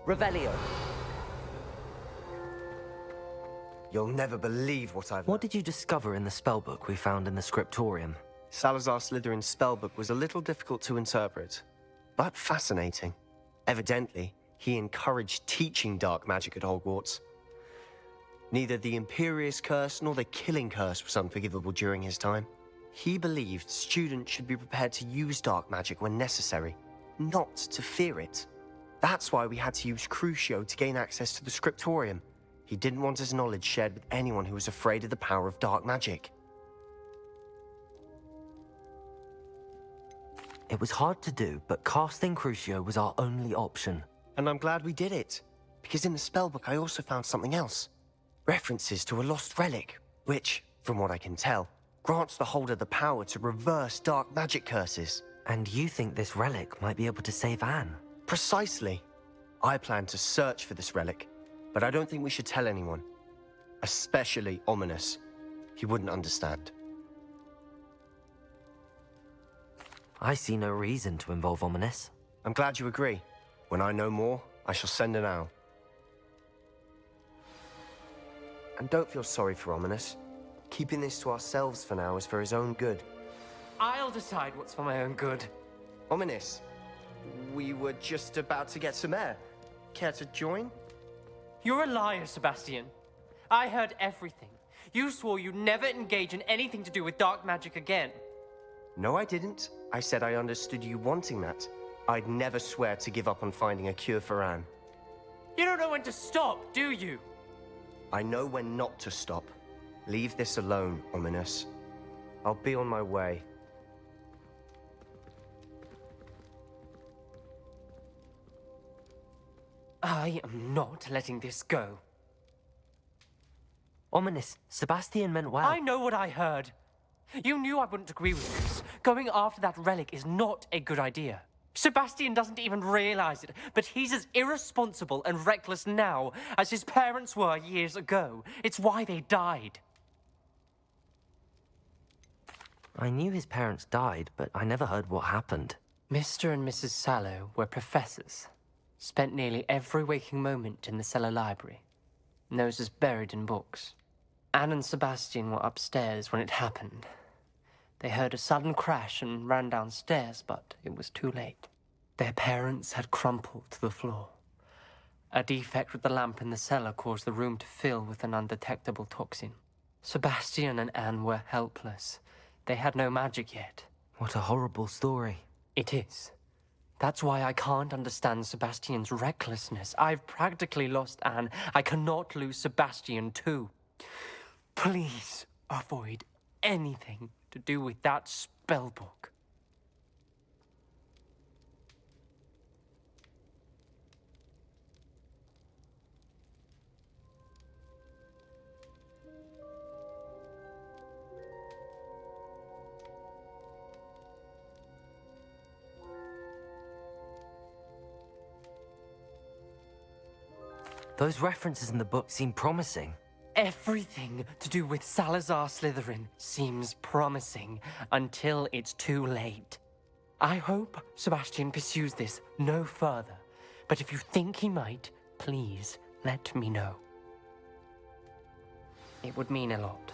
Revelio. You'll never believe what I've... What did you discover in the spellbook we found in the scriptorium? Salazar Slytherin's spellbook was a little difficult to interpret, but fascinating. Evidently, he encouraged teaching dark magic at Hogwarts. Neither the Imperious Curse nor the Killing Curse was unforgivable during his time. He believed students should be prepared to use dark magic when necessary, not to fear it. That's why we had to use Crucio to gain access to the scriptorium. He didn't want his knowledge shared with anyone who was afraid of the power of dark magic. It was hard to do, but casting Crucio was our only option. And I'm glad we did it, because in the spellbook I also found something else. References to a lost relic, which, from what I can tell, grants the holder the power to reverse dark magic curses. And you think this relic might be able to save Anne? Precisely. I plan to search for this relic, but I don't think we should tell anyone. Especially Ominous. He wouldn't understand. I see no reason to involve Ominous. I'm glad you agree. When I know more, I shall send an owl. And don't feel sorry for Ominous. Keeping this to ourselves for now is for his own good. I'll decide what's for my own good. Ominous, we were just about to get some air. Care to join? You're a liar, Sebastian. I heard everything. You swore you'd never engage in anything to do with dark magic again. No, I didn't. I said I understood you wanting that. I'd never swear to give up on finding a cure for Anne. You don't know when to stop, do you? I know when not to stop. Leave this alone, Ominous. I'll be on my way. I am not letting this go. Ominous, Sebastian meant well. I know what I heard. You knew I wouldn't agree with this. Going after that relic is not a good idea. Sebastian doesn't even realize it, but he's as irresponsible and reckless now as his parents were years ago. It's why they died. I knew his parents died, but I never heard what happened. Mr. and Mrs. Sallow were professors. Spent nearly every waking moment in the cellar library. Noses buried in books. Anne and Sebastian were upstairs when it happened. They heard a sudden crash and ran downstairs, but it was too late. Their parents had crumpled to the floor. A defect with the lamp in the cellar caused the room to fill with an undetectable toxin. Sebastian and Anne were helpless. They had no magic yet. What a horrible story. It is. That's why I can't understand Sebastian's recklessness. I've practically lost Anne. I cannot lose Sebastian too. Please avoid anything to do with that spellbook. Those references in the book seem promising. Everything to do with Salazar Slytherin seems promising until it's too late. I hope Sebastian pursues this no further, but if you think he might, please let me know. It would mean a lot.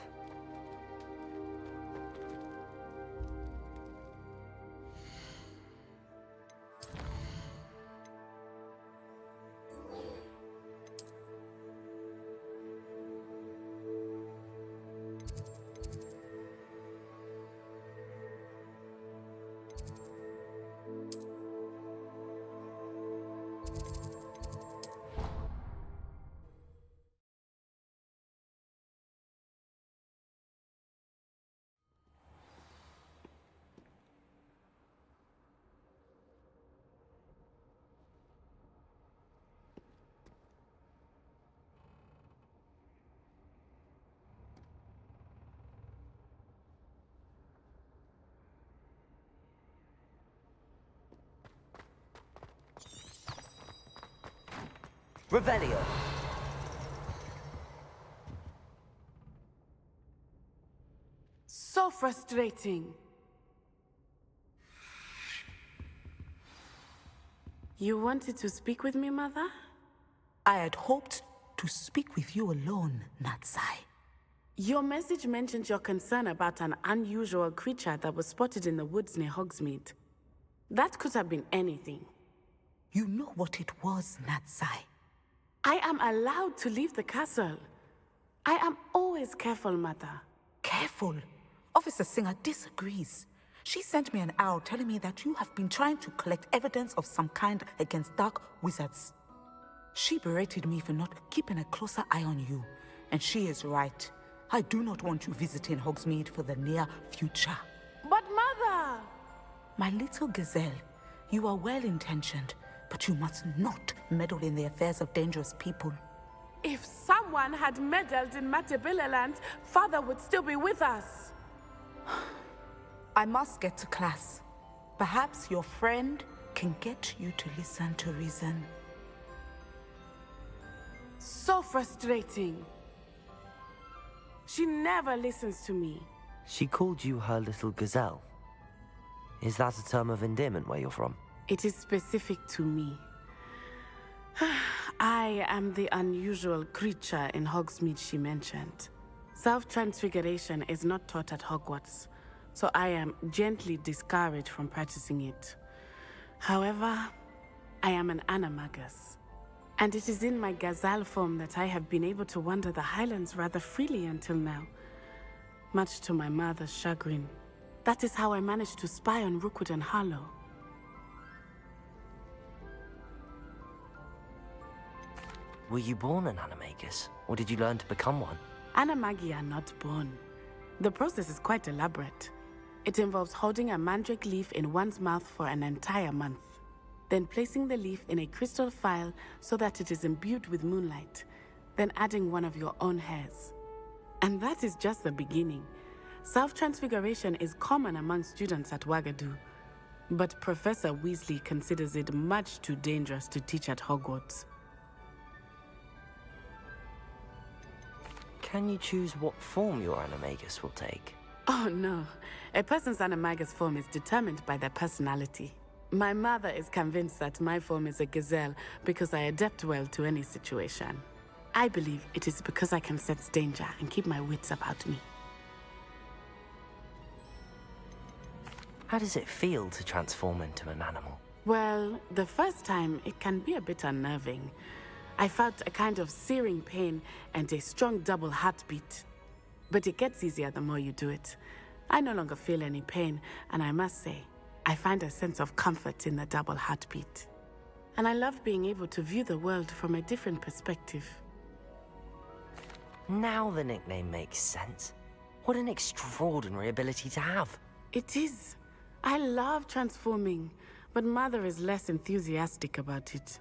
Revelio. So frustrating. You wanted to speak with me, Mother? I had hoped to speak with you alone, Natsai. Your message mentioned your concern about an unusual creature that was spotted in the woods near Hogsmeade. That could have been anything. You know what it was, Natsai. I am allowed to leave the castle. I am always careful, Mother. Careful. Officer Singer disagrees. She sent me an owl telling me that you have been trying to collect evidence of some kind against dark wizards. She berated me for not keeping a closer eye on you, and she is right. I do not want you visiting Hogsmeade for the near future. But Mother! My little gazelle, you are well-intentioned, but you must not meddle in the affairs of dangerous people. If someone had meddled in Matabeleland, Father would still be with us. I must get to class. Perhaps your friend can get you to listen to reason. So frustrating. She never listens to me. She called you her little gazelle. Is that a term of endearment where you're from? It is specific to me. I am the unusual creature in Hogsmeade she mentioned. Self-transfiguration is not taught at Hogwarts, so I am gently discouraged from practicing it. However, I am an animagus, and it is in my gazelle form that I have been able to wander the Highlands rather freely until now, much to my mother's chagrin. That is how I managed to spy on Rookwood and Harlow. Were you born an animagus, or did you learn to become one? Animagi are not born. The process is quite elaborate. It involves holding a mandrake leaf in one's mouth for an entire month, then placing the leaf in a crystal phial so that it is imbued with moonlight, then adding one of your own hairs. And that is just the beginning. Self-transfiguration is common among students at Wagadu, but Professor Weasley considers it much too dangerous to teach at Hogwarts. Can you choose what form your animagus will take? Oh no, a person's animagus form is determined by their personality. My mother is convinced that my form is a gazelle because I adapt well to any situation. I believe it is because I can sense danger and keep my wits about me. How does it feel to transform into an animal? Well, the first time it can be a bit unnerving. I felt a kind of searing pain and a strong double heartbeat. But it gets easier the more you do it. I no longer feel any pain, and I must say, I find a sense of comfort in the double heartbeat. And I love being able to view the world from a different perspective. Now the nickname makes sense. What an extraordinary ability to have. It is. I love transforming, but Mother is less enthusiastic about it.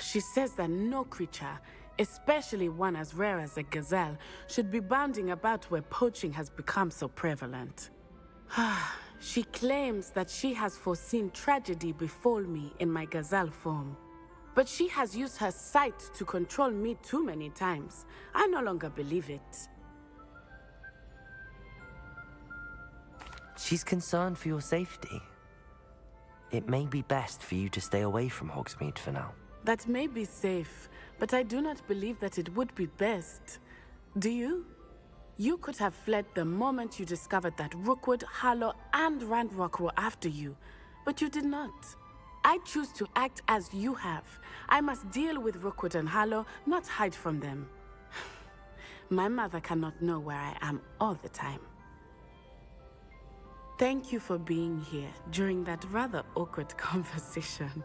She says that no creature, especially one as rare as a gazelle, should be bounding about where poaching has become so prevalent. She claims that she has foreseen tragedy befall me in my gazelle form. But she has used her sight to control me too many times. I no longer believe it. She's concerned for your safety. It may be best for you to stay away from Hogsmeade for now. That may be safe, but I do not believe that it would be best. Do you? You could have fled the moment you discovered that Rookwood, Harlow, and Ranrock were after you, but you did not. I choose to act as you have. I must deal with Rookwood and Harlow, not hide from them. My mother cannot know where I am all the time. Thank you for being here during that rather awkward conversation.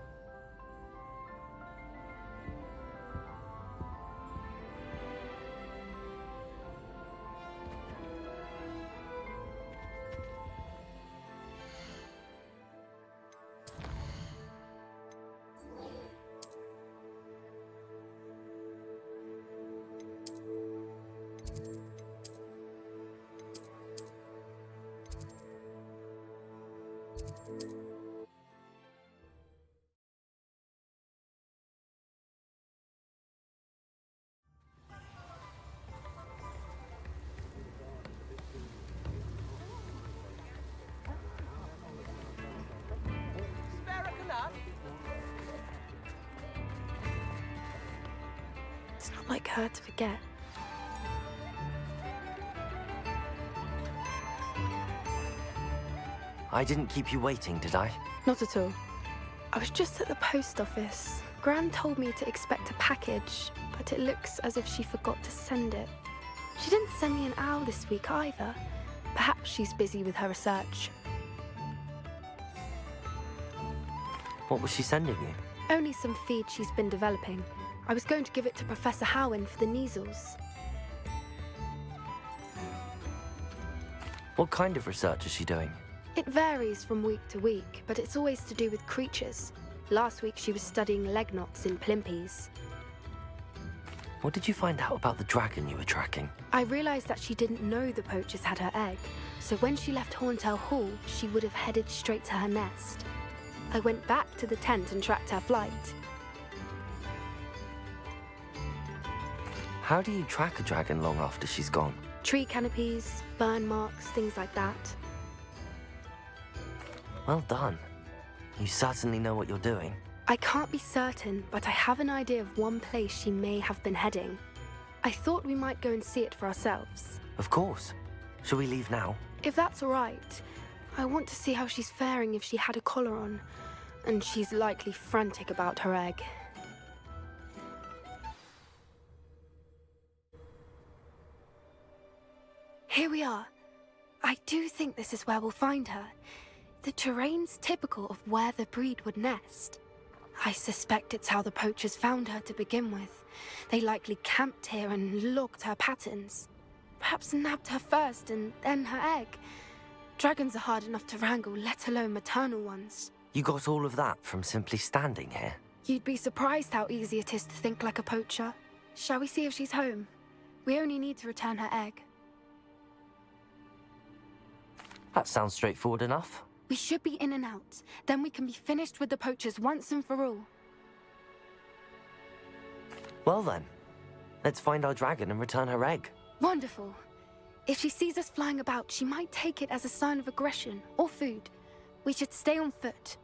like her to forget. I didn't keep you waiting, did I? Not at all. I was just at the post office. Gran told me to expect a package, but it looks as if she forgot to send it. She didn't send me an owl this week either. Perhaps she's busy with her research. What was she sending you? Only some feed she's been developing. I was going to give it to Professor Howen for the measles. What kind of research is she doing? It varies from week to week, but it's always to do with creatures. Last week she was studying leg knots in plimpies. What did you find out about the dragon you were tracking? I realized that she didn't know the poachers had her egg, so when she left Horntail Hall, she would have headed straight to her nest. I went back to the tent and tracked her flight. How do you track a dragon long after she's gone? Tree canopies, burn marks, things like that. Well done. You certainly know what you're doing. I can't be certain, but I have an idea of one place she may have been heading. I thought we might go and see it for ourselves. Of course. Shall we leave now? If that's all right. I want to see how she's faring if she had a collar on. And she's likely frantic about her egg. Here we are. I do think this is where we'll find her. The terrain's typical of where the breed would nest. I suspect it's how the poachers found her to begin with. They likely camped here and logged her patterns. Perhaps nabbed her first and then her egg. Dragons are hard enough to wrangle, let alone maternal ones. You got all of that from simply standing here? You'd be surprised how easy it is to think like a poacher. Shall we see if she's home? We only need to return her egg. That sounds straightforward enough. We should be in and out. Then we can be finished with the poachers once and for all. Well then, let's find our dragon and return her egg. Wonderful. If she sees us flying about, she might take it as a sign of aggression or food. We should stay on foot.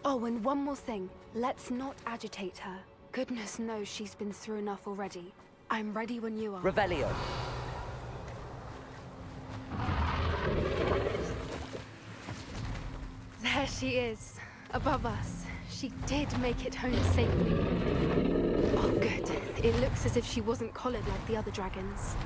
Oh, and one more thing. Let's not agitate her. Goodness knows she's been through enough already. I'm ready when you are. Revelio. There she is, above us. She did make it home safely. Oh, good. It looks as if she wasn't collared like the other dragons.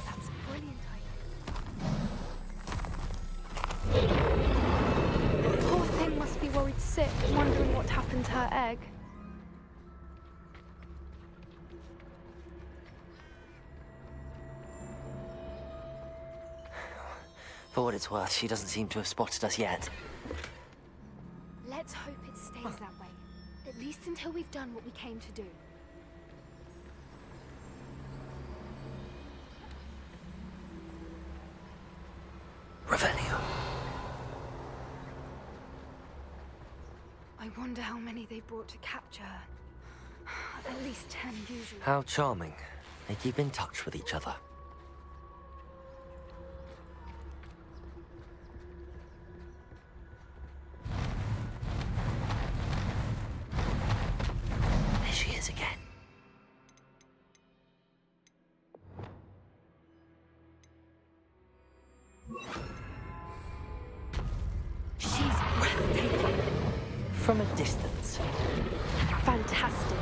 That's a brilliant idea. The poor thing must be worried sick, wondering what happened to her egg. For what it's worth, she doesn't seem to have spotted us yet. Let's hope it stays that way. At least until we've done what we came to do. Revelio. I wonder how many they brought to capture her. At least 10 usually. How charming. They keep in touch with each other. There she is again. She's breathtaking. From a distance. Fantastic.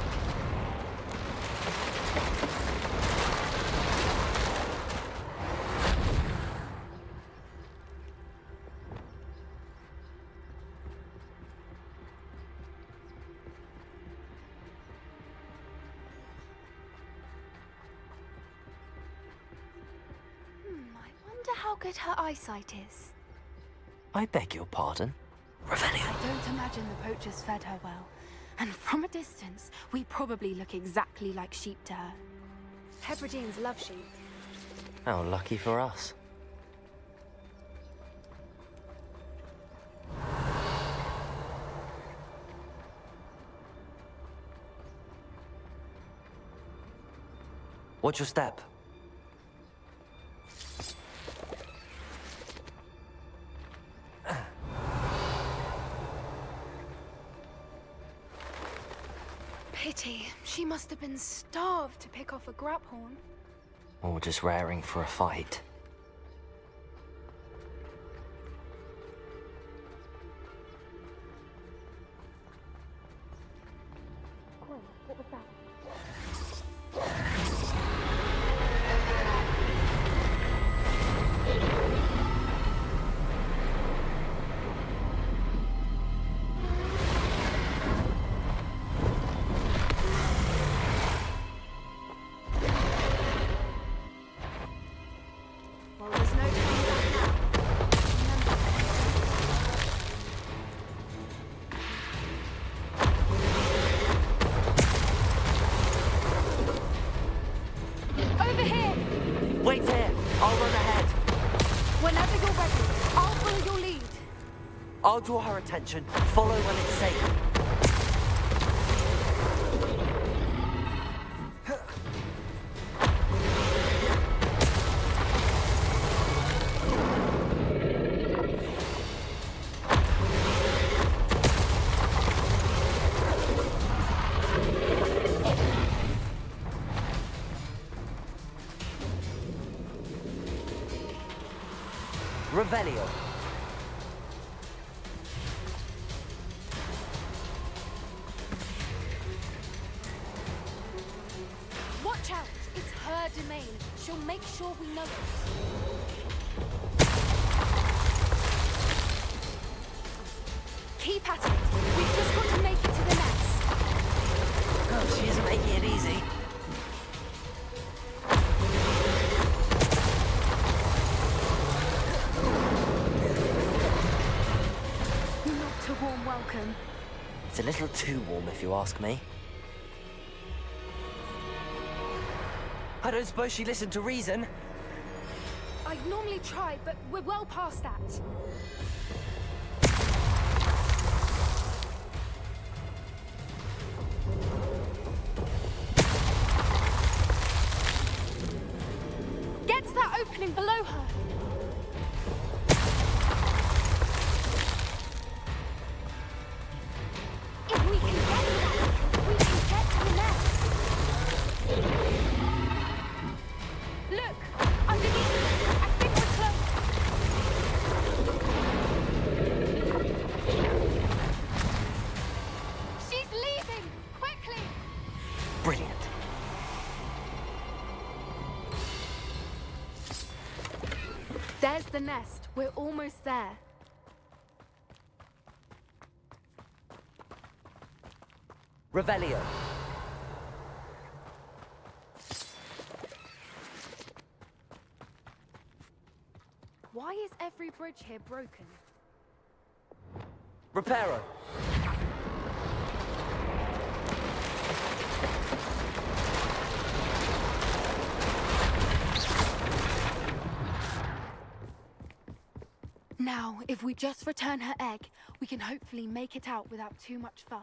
I wonder how good her eyesight is. I beg your pardon? Revelio. I don't imagine the poachers fed her well. And from a distance, we probably look exactly like sheep to her. Hebrideans love sheep. How lucky for us. Watch your step. Pity. She must have been starved to pick off a graphorn. Or just raring for a fight. What was that? Well, there's no turning back now. Remember. Over here! Wait here! I'll run ahead. Whenever you're ready, I'll follow your lead. I'll draw her attention. Follow when it's safe. Revelio. Watch out! It's her domain. She'll make sure we know it. Keep at it. We've just got to make it to the nest. Oh, she isn't making it easy. Not a warm welcome. It's a little too warm, if you ask me. I don't suppose she listened to reason. I'd normally try, but we're well past that. Get to that opening below her. If we can get to that, we can get to the nest. Look, underneath. I think we're close. She's leaving! Quickly! Brilliant. There's the nest. We're almost there. Revelio. Why is every bridge here broken? Reparo. Now, if we just return her egg, we can hopefully make it out without too much fuss.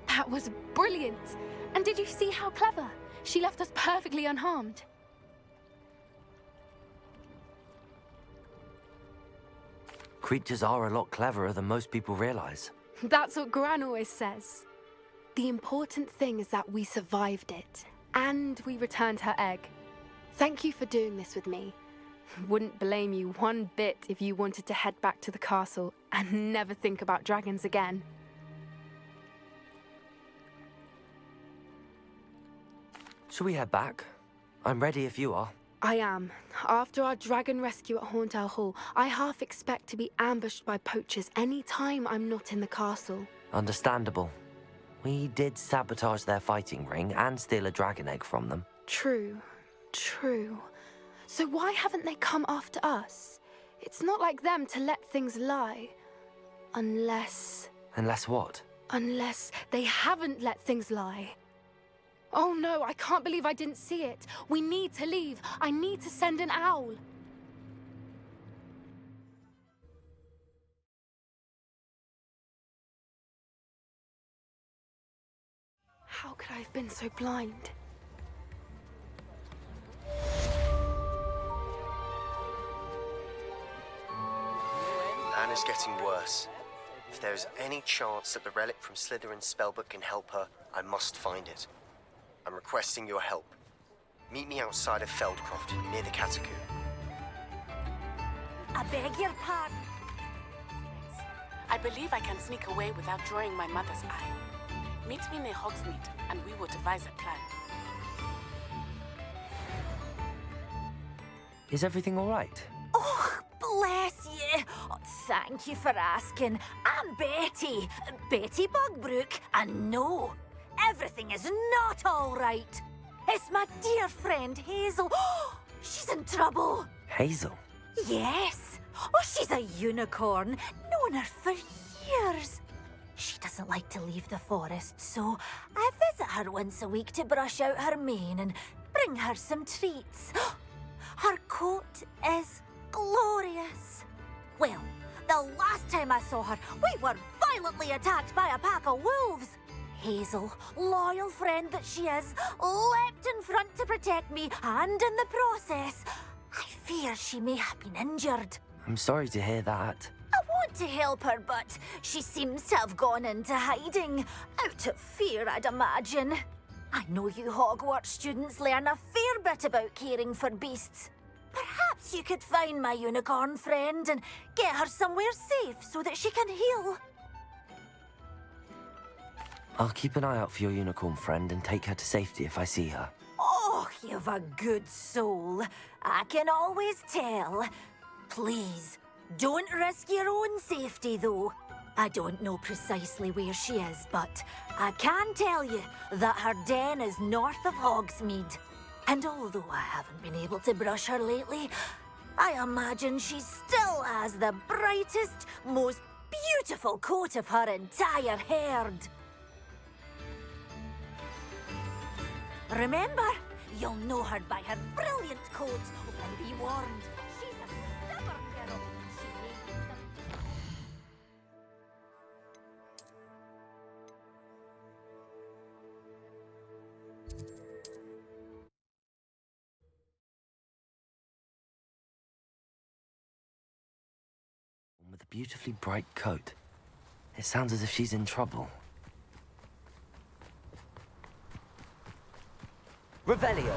That was brilliant! And did you see how clever? She left us perfectly unharmed. Creatures are a lot cleverer than most people realize. That's what Gran always says. The important thing is that we survived it. And we returned her egg. Thank you for doing this with me. Wouldn't blame you one bit if you wanted to head back to the castle and never think about dragons again. Shall we head back? I'm ready if you are. I am. After our dragon rescue at Horndale Hall, I half expect to be ambushed by poachers any time I'm not in the castle. Understandable. We did sabotage their fighting ring and steal a dragon egg from them. True. So why haven't they come after us? It's not like them to let things lie. Unless what? Unless they haven't let things lie. Oh no, I can't believe I didn't see it. We need to leave. I need to send an owl. How could I have been so blind? Anna's getting worse. If there's any chance that the relic from Slytherin's spellbook can help her, I must find it. I'm requesting your help. Meet me outside of Feldcroft, near the catacomb. I beg your pardon. I believe I can sneak away without drawing my mother's eye. Meet me near Hogsmeade, and we will devise a plan. Is everything all right? Oh, bless you. Oh, thank you for asking. I'm Betty. Betty Bugbrook, and no, everything is not all right. It's my dear friend Hazel. Oh, she's in trouble. Hazel? Yes. Oh, she's a unicorn. Known her for years. She doesn't like to leave the forest, so I visit her once a week to brush out her mane and bring her some treats. Her coat is glorious. Well, the last time I saw her, we were violently attacked by a pack of wolves. Hazel, loyal friend that she is, leapt in front to protect me, and in the process, I fear she may have been injured. I'm sorry to hear that. I want to help her, but she seems to have gone into hiding. Out of fear, I'd imagine. I know you Hogwarts students learn a fair bit about caring for beasts. Perhaps you could find my unicorn friend and get her somewhere safe so that she can heal. I'll keep an eye out for your unicorn friend and take her to safety if I see her. Oh, you've a good soul. I can always tell. Please, don't risk your own safety, though. I don't know precisely where she is, but I can tell you that her den is north of Hogsmeade. And although I haven't been able to brush her lately, I imagine she still has the brightest, most beautiful coat of her entire herd. Remember, you'll know her by her brilliant coat. And be warned, she's a stubborn girl. She may be some... With a beautifully bright coat. It sounds as if she's in trouble. Revelio!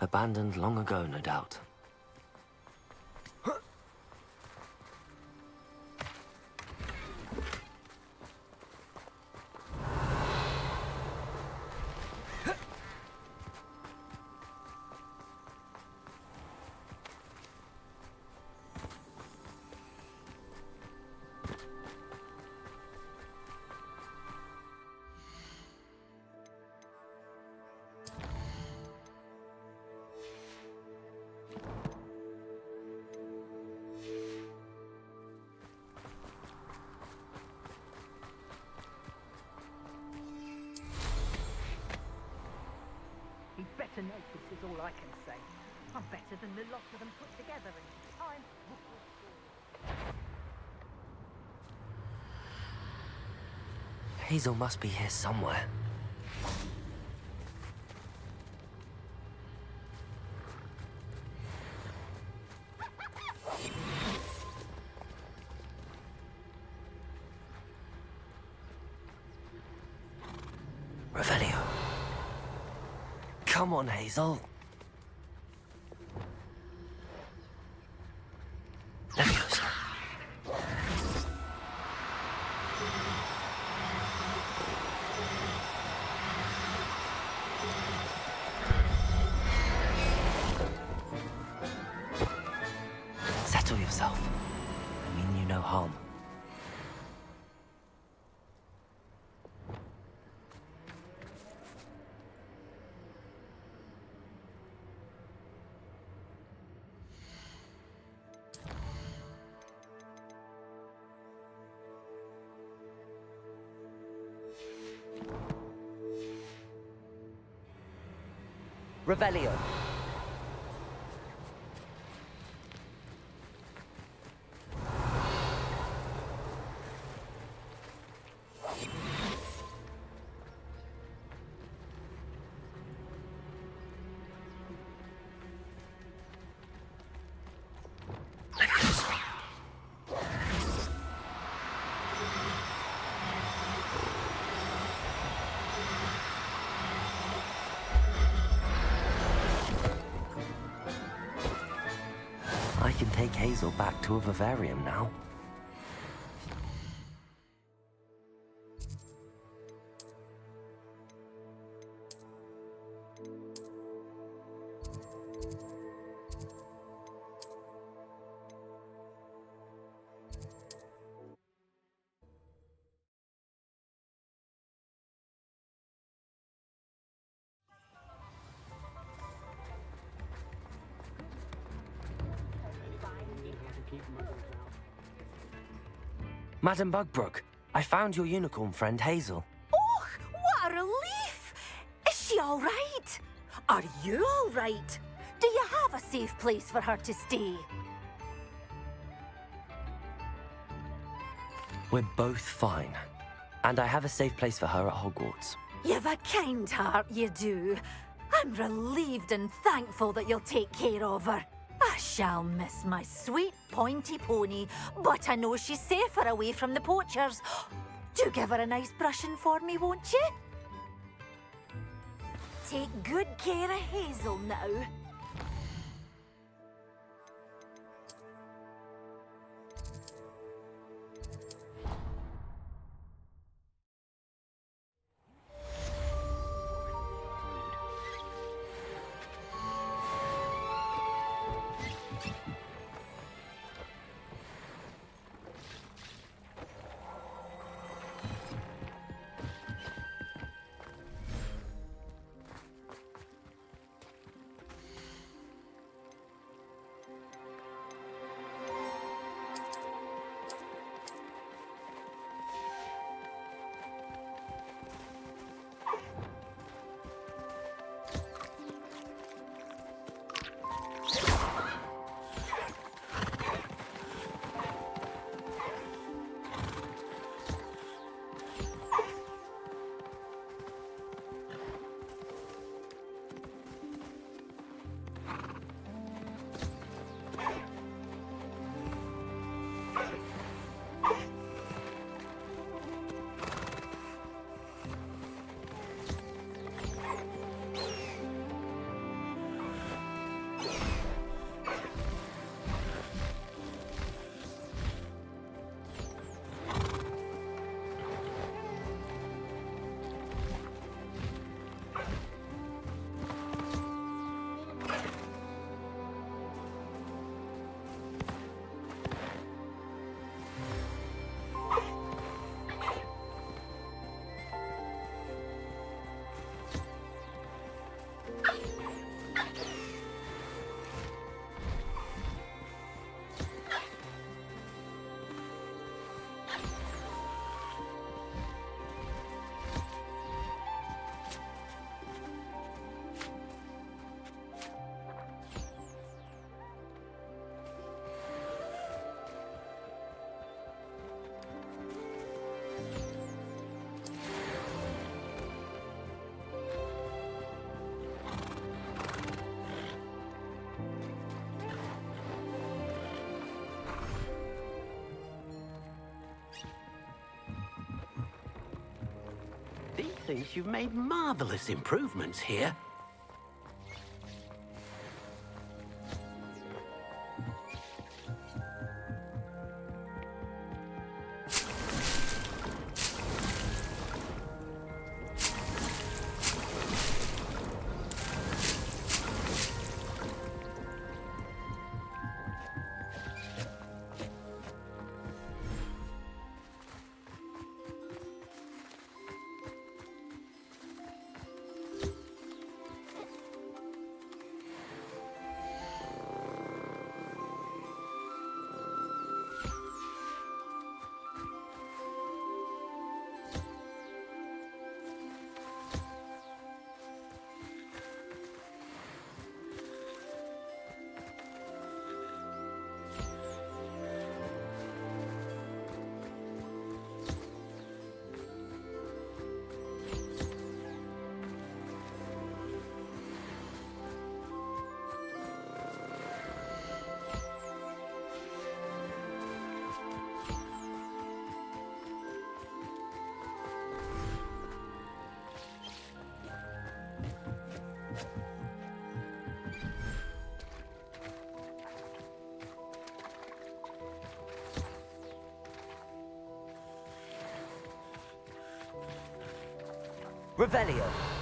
Abandoned long ago, no doubt. He'd better notice is all I can say. I'm better than the lot of them put together in time. Hazel must be here somewhere. Revelio. Come on, Hazel. Leviosa. Settle yourself. I mean you no harm. Revelio. I can take Hazel back to a vivarium now. Madam Bugbrook, I found your unicorn friend Hazel. Oh, what a relief! Is she all right? Are you all right? Do you have a safe place for her to stay? We're both fine. And I have a safe place for her at Hogwarts. You've a kind heart, you do. I'm relieved and thankful that you'll take care of her. I shall miss my sweet pointy pony, but I know she's safer away from the poachers. Do give her a nice brushing for me, won't you? Take good care of Hazel now. thinks you've made marvelous improvements here. Revelio.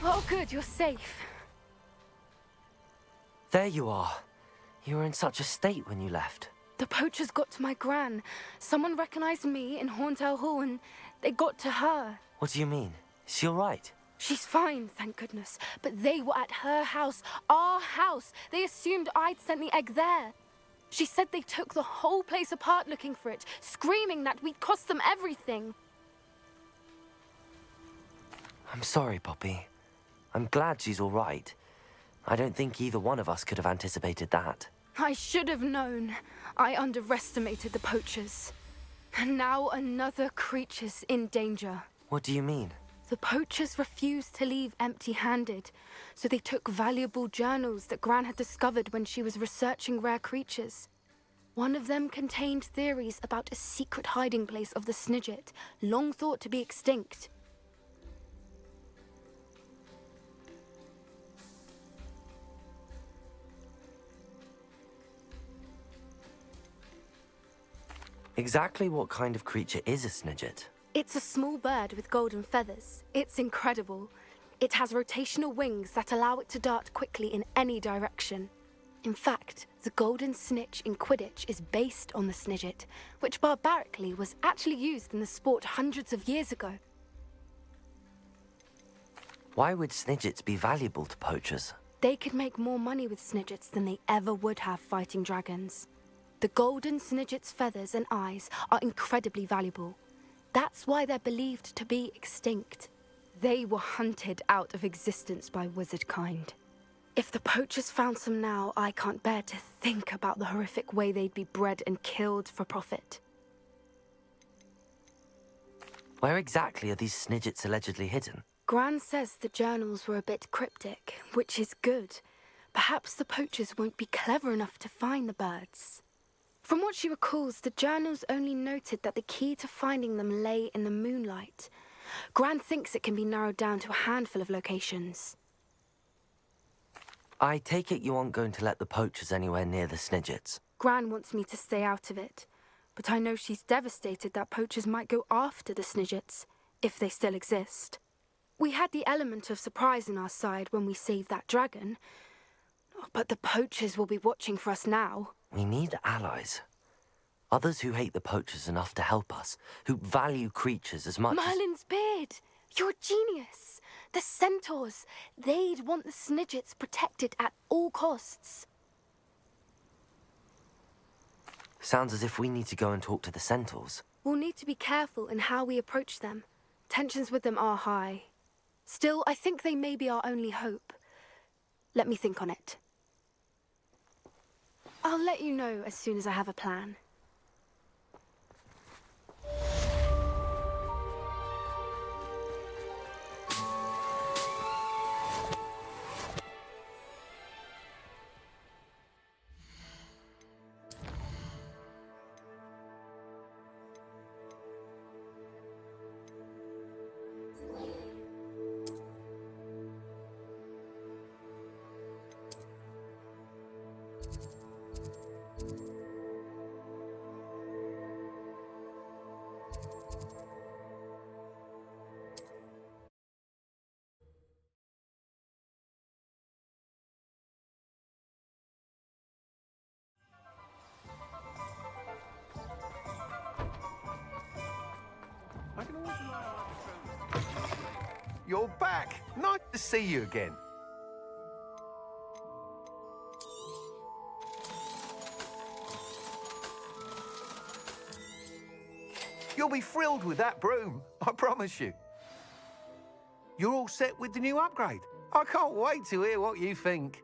Oh, good, you're safe. There you are. You were in such a state when you left. The poachers got to my gran. Someone recognized me in Horntail Hall and they got to her. What do you mean? Is she all right? She's fine, thank goodness. But they were at her house, our house. They assumed I'd sent the egg there. She said they took the whole place apart looking for it, screaming that we'd cost them everything. I'm sorry, Poppy. I'm glad she's all right. I don't think either one of us could have anticipated that. I should have known. I underestimated the poachers. And now another creature's in danger. What do you mean? The poachers refused to leave empty-handed, so they took valuable journals that Gran had discovered when she was researching rare creatures. One of them contained theories about a secret hiding place of the Snidget, long thought to be extinct. Exactly what kind of creature is a Snidget? It's a small bird with golden feathers. It's incredible. It has rotational wings that allow it to dart quickly in any direction. In fact, the golden snitch in Quidditch is based on the Snidget, which barbarically was actually used in the sport hundreds of years ago. Why would Snidgets be valuable to poachers? They could make more money with Snidgets than they ever would have fighting dragons. The golden Snidget's feathers and eyes are incredibly valuable. That's why they're believed to be extinct. They were hunted out of existence by wizard kind. If the poachers found some now, I can't bear to think about the horrific way they'd be bred and killed for profit. Where exactly are these Snidgets allegedly hidden? Gran says the journals were a bit cryptic, which is good. Perhaps the poachers won't be clever enough to find the birds. From what she recalls, the journals only noted that the key to finding them lay in the moonlight. Gran thinks it can be narrowed down to a handful of locations. I take it you aren't going to let the poachers anywhere near the Snidgets. Gran wants me to stay out of it, but I know she's devastated that poachers might go after the Snidgets, if they still exist. We had the element of surprise on our side when we saved that dragon, but the poachers will be watching for us now. We need allies. Others who hate the poachers enough to help us, who value creatures as much Merlin's beard! You're a genius! The centaurs! They'd want the Snidgets protected at all costs. Sounds as if we need to go and talk to the centaurs. We'll need to be careful in how we approach them. Tensions with them are high. Still, I think they may be our only hope. Let me think on it. I'll let you know as soon as I have a plan. You're back. Nice to see you again. You'll be thrilled with that broom, I promise you. You're all set with the new upgrade. I can't wait to hear what you think.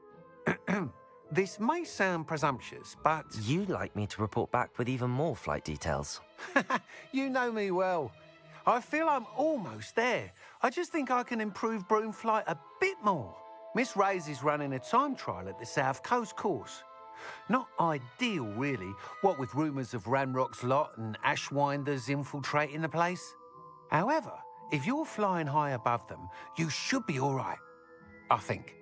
This may sound presumptuous, but... You'd like me to report back with even more flight details. You know me well. I feel I'm almost there. I just think I can improve broom flight a bit more. Miss Ray's is running a time trial at the South Coast course. Not ideal, really, what with rumours of Ranrock's lot and Ashwinders infiltrating the place. However, if you're flying high above them, you should be all right, I think.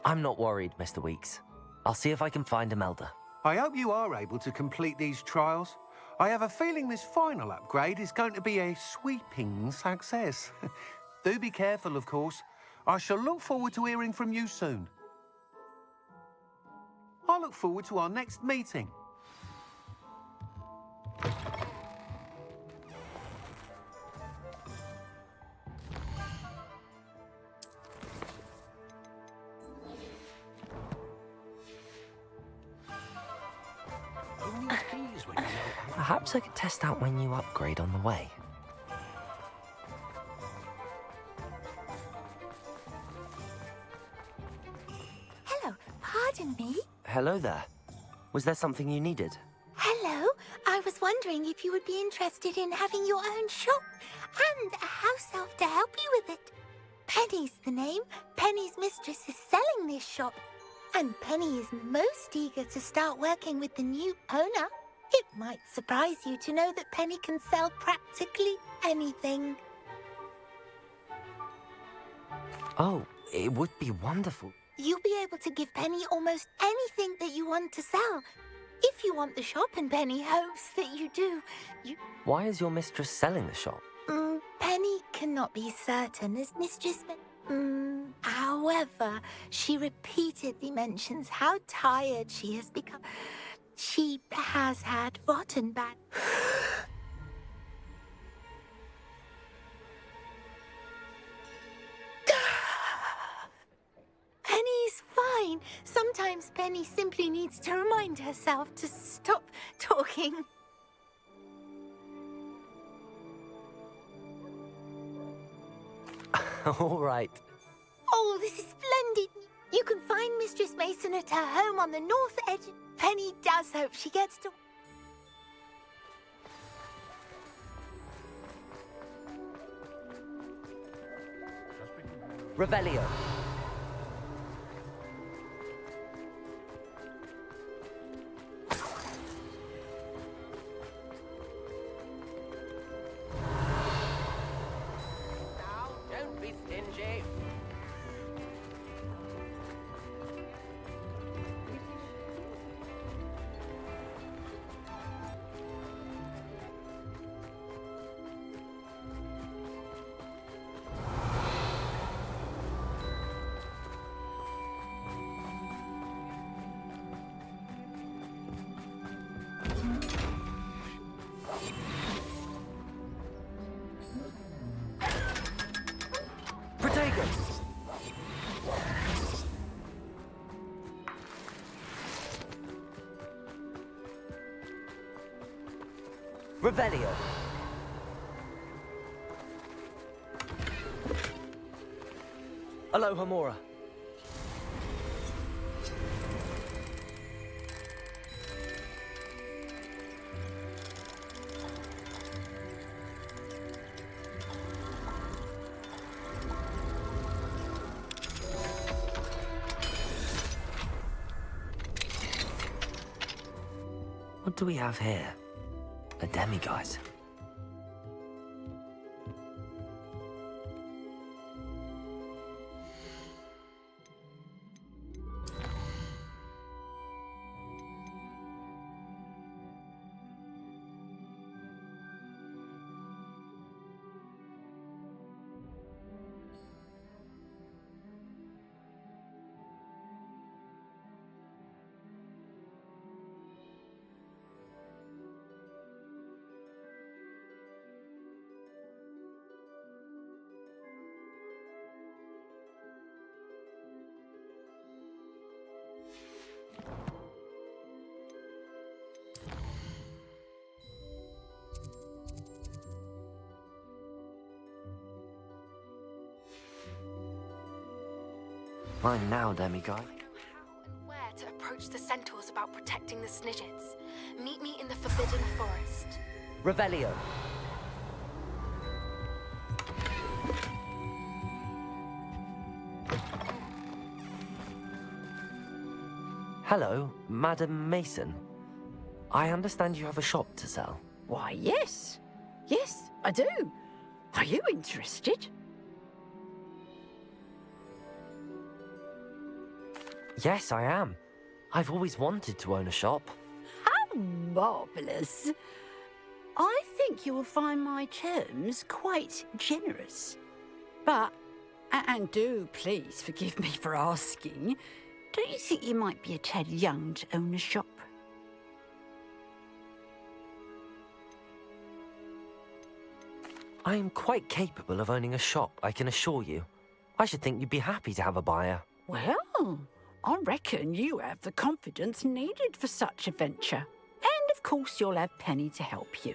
I'm not worried, Mr. Weeks. I'll see if I can find Imelda. I hope you are able to complete these trials. I have a feeling this final upgrade is going to be a sweeping success. Do be careful, of course. I shall look forward to hearing from you soon. I look forward to our next meeting. Only tease when you know how. Perhaps I could test out my new upgrade on the way. Hello, pardon me. Hello there. Was there something you needed? Hello, I was wondering if you would be interested in having your own shop and a house elf to help you with it. Penny's the name. Penny's mistress is selling this shop, and Penny is most eager to start working with the new owner. It might surprise you to know that Penny can sell practically anything. Oh, it would be wonderful. You'll be able to give Penny almost anything that you want to sell. If you want the shop, and Penny hopes that you do, Why is your mistress selling the shop? Penny cannot be certain as mistress. However, she repeatedly mentions how tired she has become. She has had rotten bad. Penny's fine. Sometimes Penny simply needs to remind herself to stop talking. All right. Oh, this is splendid. You can find Mistress Mason at her home on the north edge. Penny does hope she gets to... Revelio. Now, don't be stingy. Protagonist. Revelio. Aloha Mora. What do we have here? A demiguise. Mine now, demiguise. I know how and where to approach the centaurs about protecting the Snidgets. Meet me in the Forbidden Forest. Revelio. Hello, Madam Mason. I understand you have a shop to sell. Why, yes. Yes, I do. Are you interested? Yes, I am. I've always wanted to own a shop. How marvellous. I think you will find my terms quite generous. But And do please forgive me for asking, don't you think you might be a tad young to own a shop? I am quite capable of owning a shop, I can assure you. I should think you'd be happy to have a buyer. Well, I reckon you have the confidence needed for such a venture. And of course you'll have Penny to help you.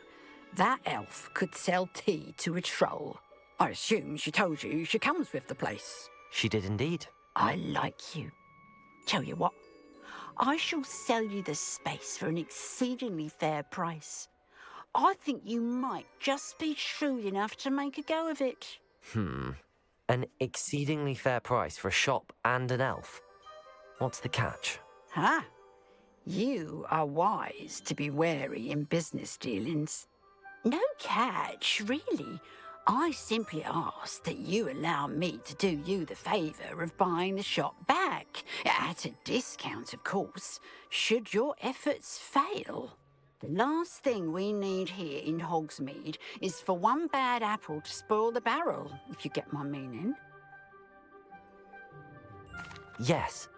That elf could sell tea to a troll. I assume she told you she comes with the place. She did indeed. I like you. Tell you what, I shall sell you the space for an exceedingly fair price. I think you might just be shrewd enough to make a go of it. An exceedingly fair price for a shop and an elf. What's the catch? Ah, you are wise to be wary in business dealings. No catch, really. I simply ask that you allow me to do you the favour of buying the shop back. At a discount, of course, should your efforts fail. The last thing we need here in Hogsmeade is for one bad apple to spoil the barrel, if you get my meaning. Yes,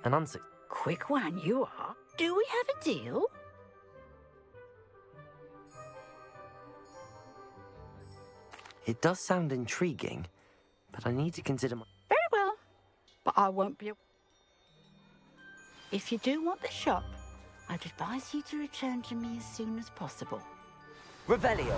an unsuccessful... Quick one, you are. Do we have a deal? It does sound intriguing, but I need to consider my... Very well, but I won't be... If you do want the shop, I'd advise you to return to me as soon as possible. Revelio!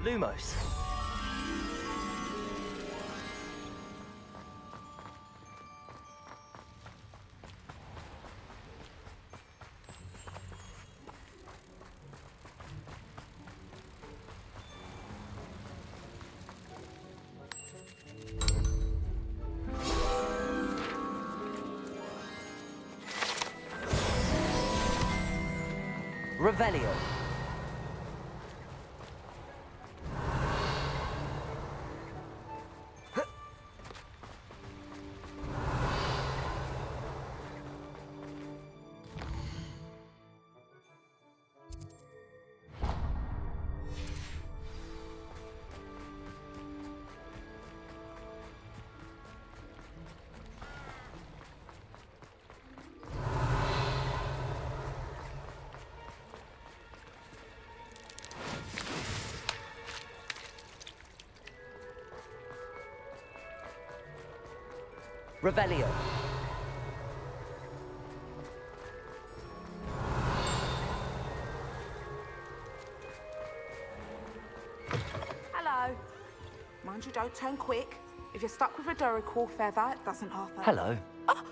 Lumos. Revelio. Revelio. Hello. Mind you don't turn quick. If you're stuck with a Duracell feather, it doesn't half hurt. Hello. Oh,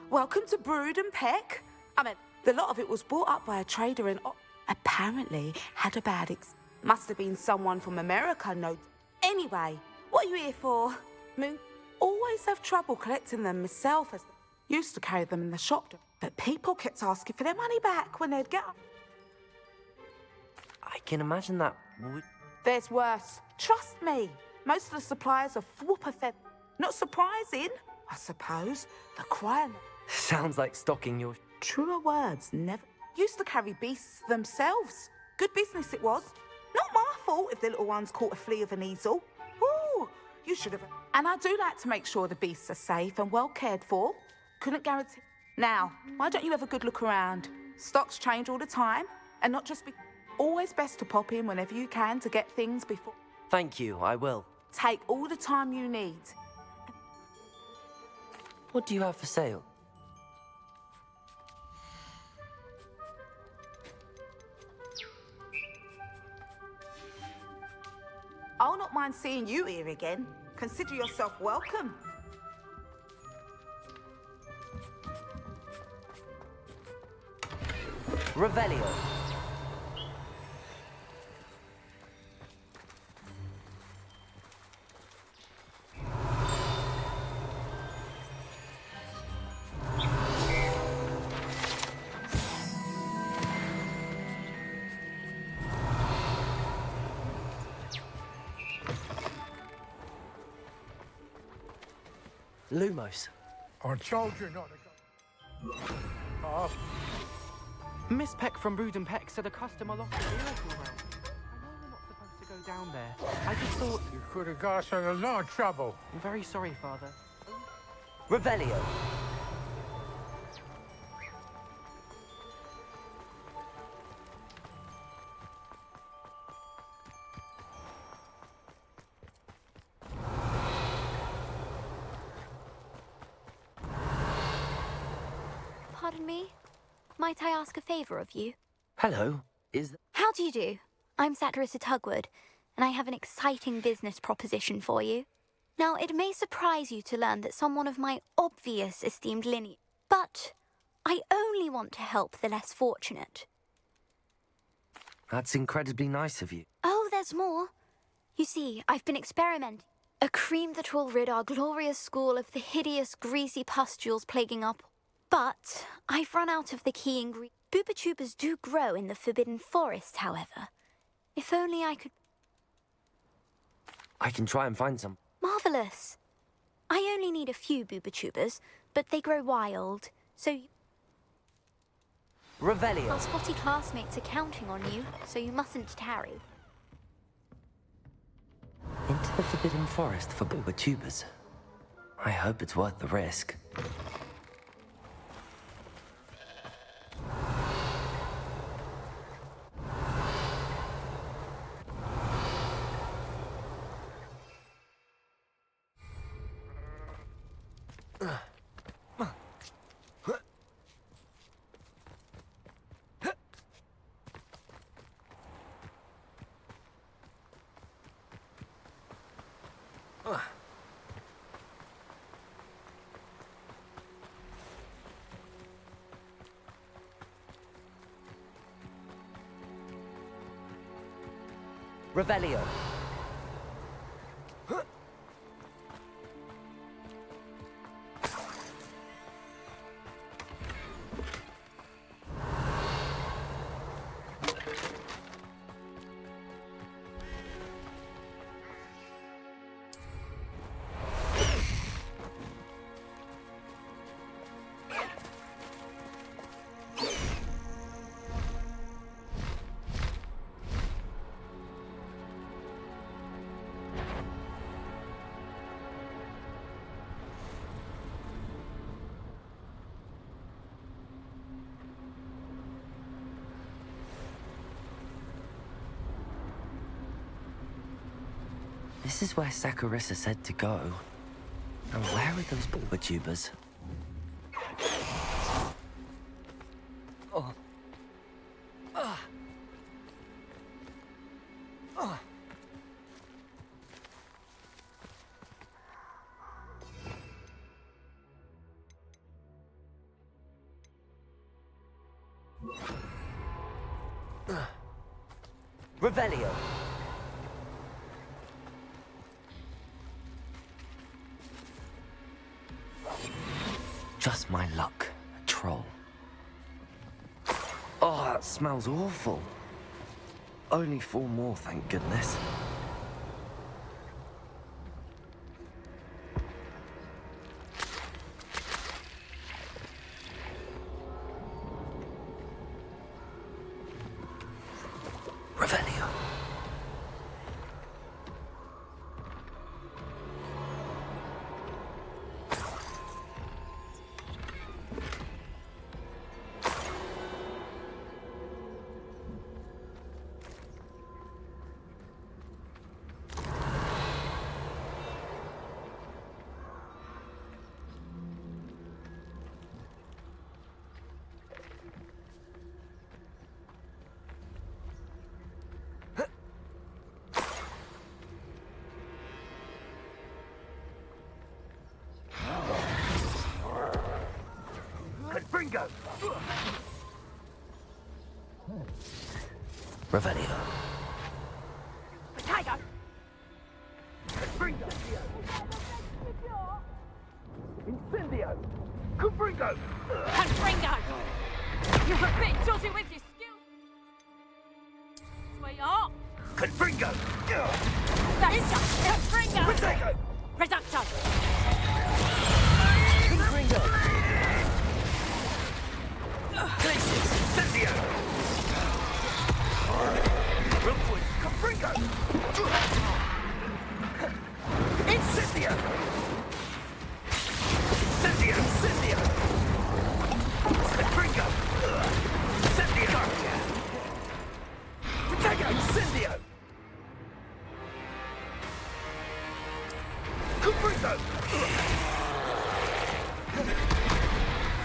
welcome to Brood and Peck. I mean, the lot of it was bought up by a trader and apparently had a bad Must have been someone from America, no. Anyway, what are you here for? Moon? Always have trouble collecting them myself, as used to carry them in the shop, but people kept asking for their money back when they'd get up. I can imagine that would... There's worse. Trust me. Most of the suppliers are pathetic. Not surprising, I suppose. The crime. Sounds like stocking your... Truer words never... Used to carry beasts themselves. Good business it was. Not my fault if the little ones caught a flea of an easel. Ooh, you should have... And I do like to make sure the beasts are safe and well cared for. Couldn't guarantee... Now, why don't you have a good look around? Stocks change all the time, and not just be... Always best to pop in whenever you can to get things before... Thank you, I will. Take all the time you need. What do you have for sale? I'll not mind seeing you here again. Consider yourself welcome. Revelio. Lumos. I told you not to go. Miss Peck from Brood and Peck said a customer lost a vehicle well. I know we're not supposed to go down there. I just thought... You could have got us in a lot of trouble. I'm very sorry, Father. Revelio. Pardon me? Might I ask a favour of you? Hello. How do you do? I'm Satirissa Tugwood, and I have an exciting business proposition for you. Now, it may surprise you to learn that someone of my obvious esteemed lineage, but I only want to help the less fortunate. That's incredibly nice of you. Oh, there's more. You see, I've been experimenting. A cream that will rid our glorious school of the hideous, greasy pustules plaguing up. But I've run out of the key ingredient. Boobotubers do grow in the Forbidden Forest, however. If only I could... I can try and find some. Marvellous. I only need a few boobotubers, but they grow wild, so... Revelio. Our spotty classmates are counting on you, so you mustn't tarry. Into the Forbidden Forest for boobotubers. I hope it's worth the risk. Revelio. This is where Satirissa said to go. And where are those boobotubers? Oh. Revelio. Just my luck, a troll. Oh, that smells awful. Only 4 more, thank goodness. Revelio. Bingo! Revelio. Potato! Bingo! Incendio! Confringo! Confringo! You're a bit dodgy with your skills, sweetheart. Confringo! That's Confringo! Potato! Reducto! Confringo! Incendio! Incendio! Incendio! Confringo! Incendio! Protego! Incendio! Confringo!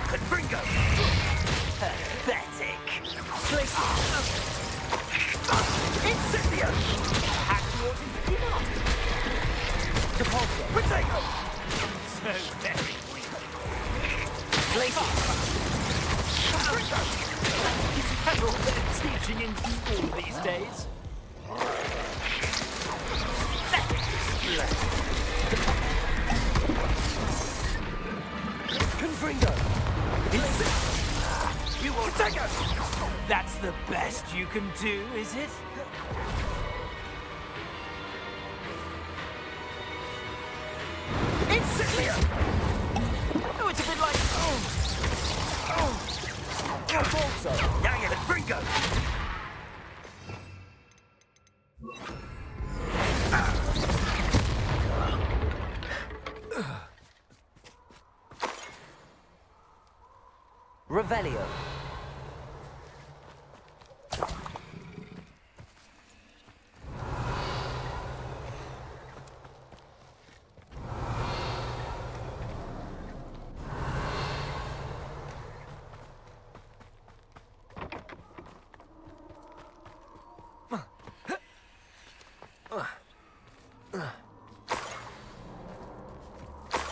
Confringo! Pathetic! Incendio! Accio Impinato! Depulso! Protego! So very weak! Glacier! Confringo! Is that all they're teaching in school these days? Confringo! You will take us! That's the best you can do, is it? Incendio! Oh, it's a bit like... Also, now you're the Confringo! Revelio.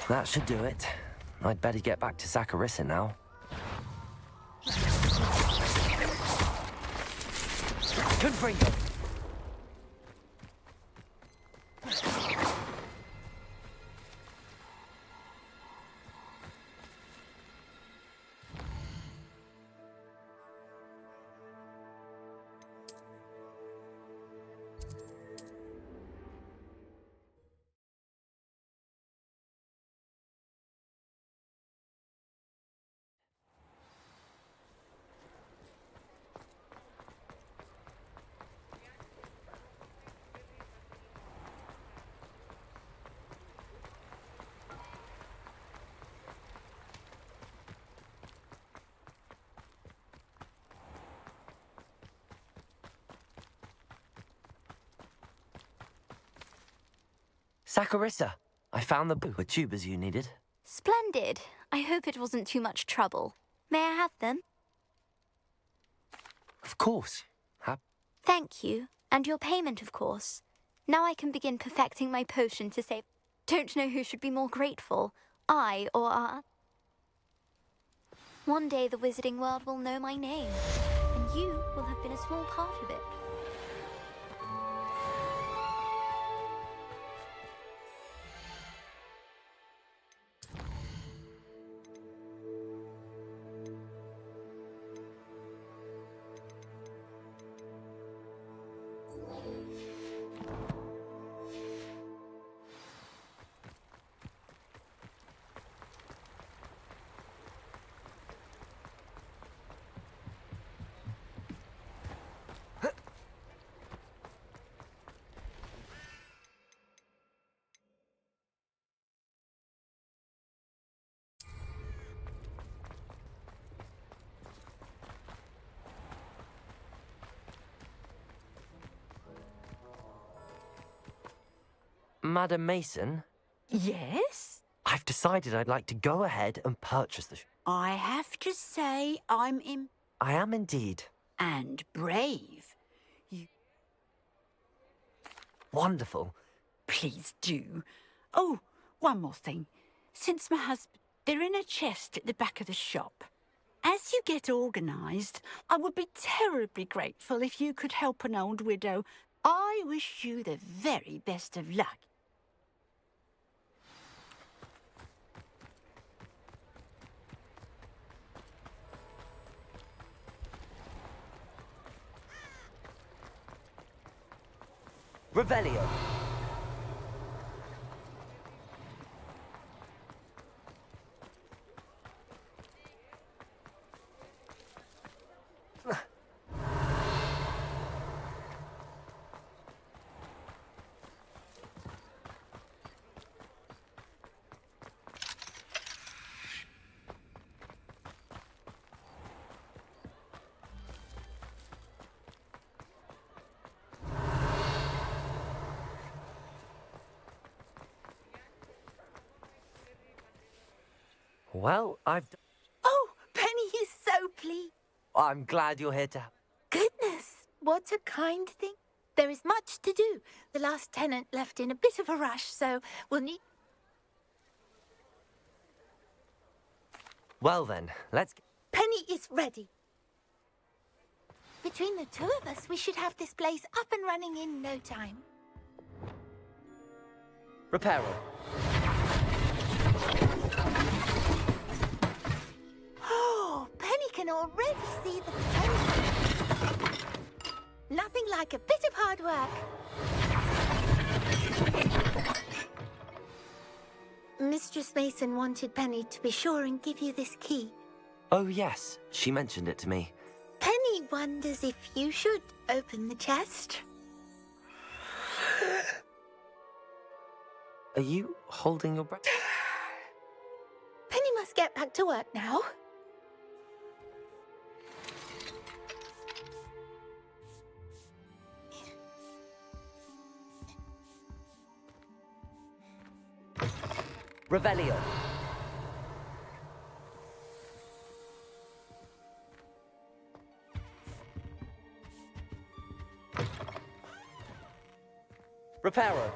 That should do it. I'd better get back to Saccharissa now. Confringo! Saccharissa, I found the tubers you needed. Splendid. I hope it wasn't too much trouble. May I have them? Of course. Thank you. And your payment, of course. Now I can begin perfecting my potion to save... Don't know who should be more grateful, I or our... One day the wizarding world will know my name, and you will have been a small part of it. Madam Mason? Yes? I've decided I'd like to go ahead and purchase the... I have to say I am indeed. And brave. Wonderful. Please do. Oh, one more thing. Since my husband... They're in a chest at the back of the shop. As you get organised, I would be terribly grateful if you could help an old widow. I wish you the very best of luck. Revelio. Well, Oh, Penny is so pleased. I'm glad you're here to... Goodness, what a kind thing. There is much to do. The last tenant left in a bit of a rush, so we'll need... Well then, let's... Penny is ready. Between the two of us, we should have this place up and running in no time. Reparo. Oh, Penny can already see the potential. Nothing like a bit of hard work. Mistress Mason wanted Penny to be sure and give you this key. Oh yes, she mentioned it to me. Penny wonders if you should open the chest. Are you holding your breath? Penny must get back to work now. Revelio. Reparo.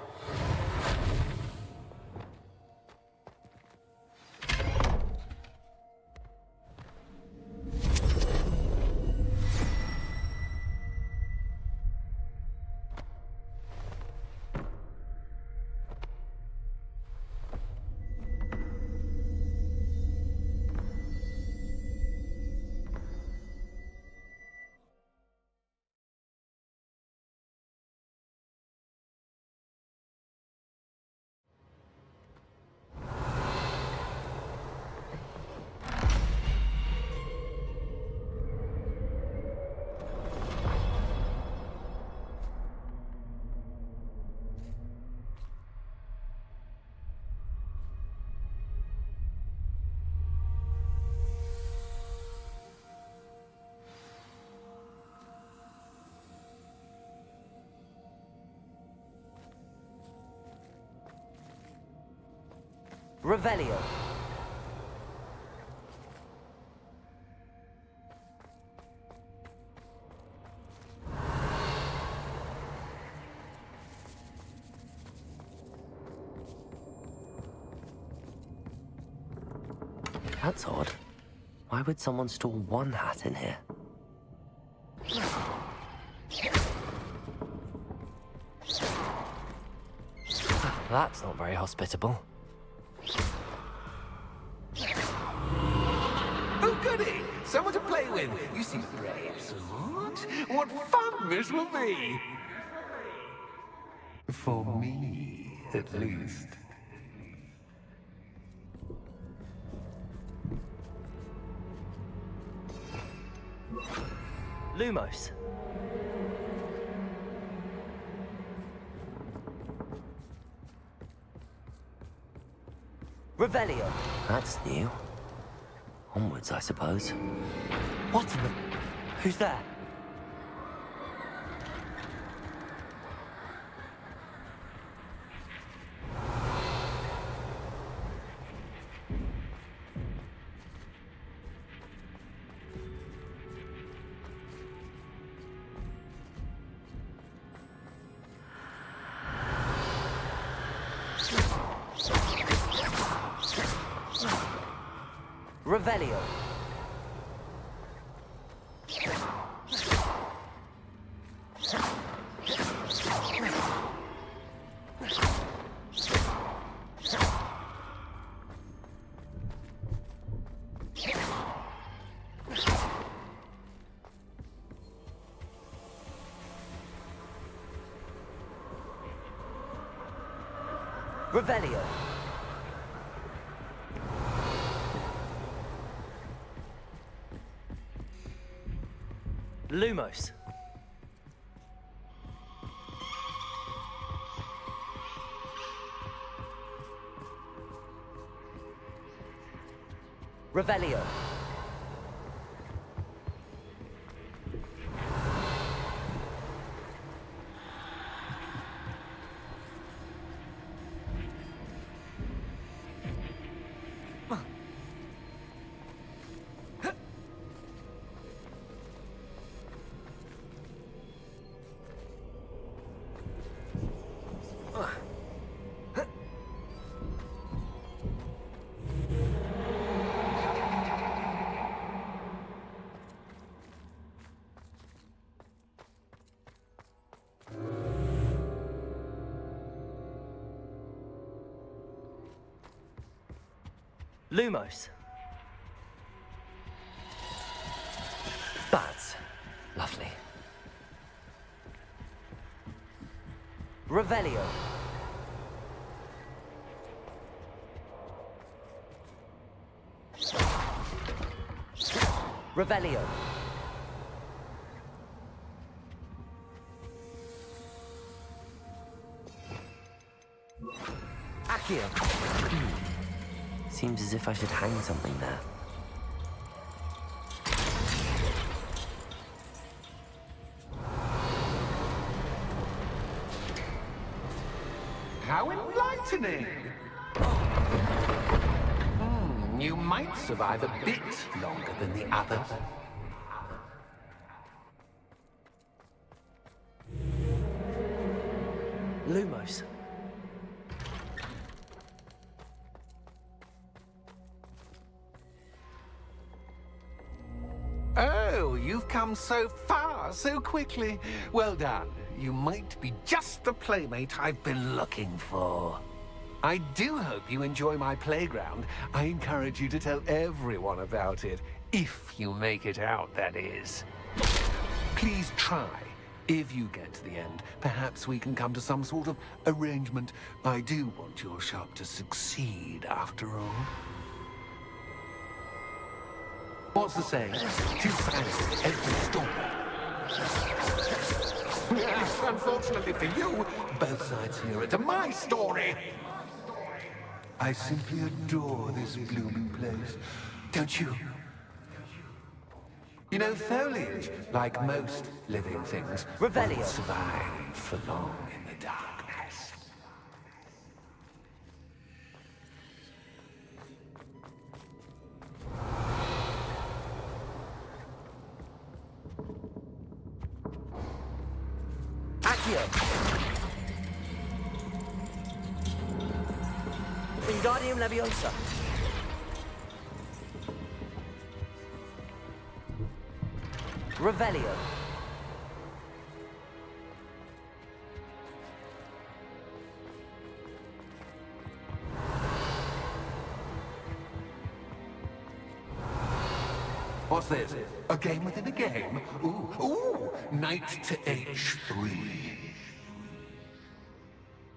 Revelio. That's odd. Why would someone store one hat in here? That's not very hospitable. Oh, goody! Someone to play with. You seem very excellent. What fun this will be! For me, at least. Lumos. Revelio. That's new. Onwards, I suppose. What in the... Who's there? Revelio. Revelio. Lumos. Revelio. Lumos. Bats. Lovely. Revelio. Revelio. Accio. Seems as if I should hang something there. How enlightening! You might survive a bit longer than the others. Lumos. Oh, you've come so far so quickly. Well done. You might be just the playmate I've been looking for. I do hope you enjoy my playground. I encourage you to tell everyone about it. If you make it out, that is. Please try. If you get to the end, perhaps we can come to some sort of arrangement. I do want your shop to succeed, after all. What's the saying? Two sides to every story. Unfortunately for you, both sides hear it to my story. I simply adore this blooming place. Don't you? You know, foliage, like most living things, Revelio. won't survive for long in the darkness. Accio. Wingardium Leviosa. Revelio. What's this? A game within a game? Ooh, knight to H3.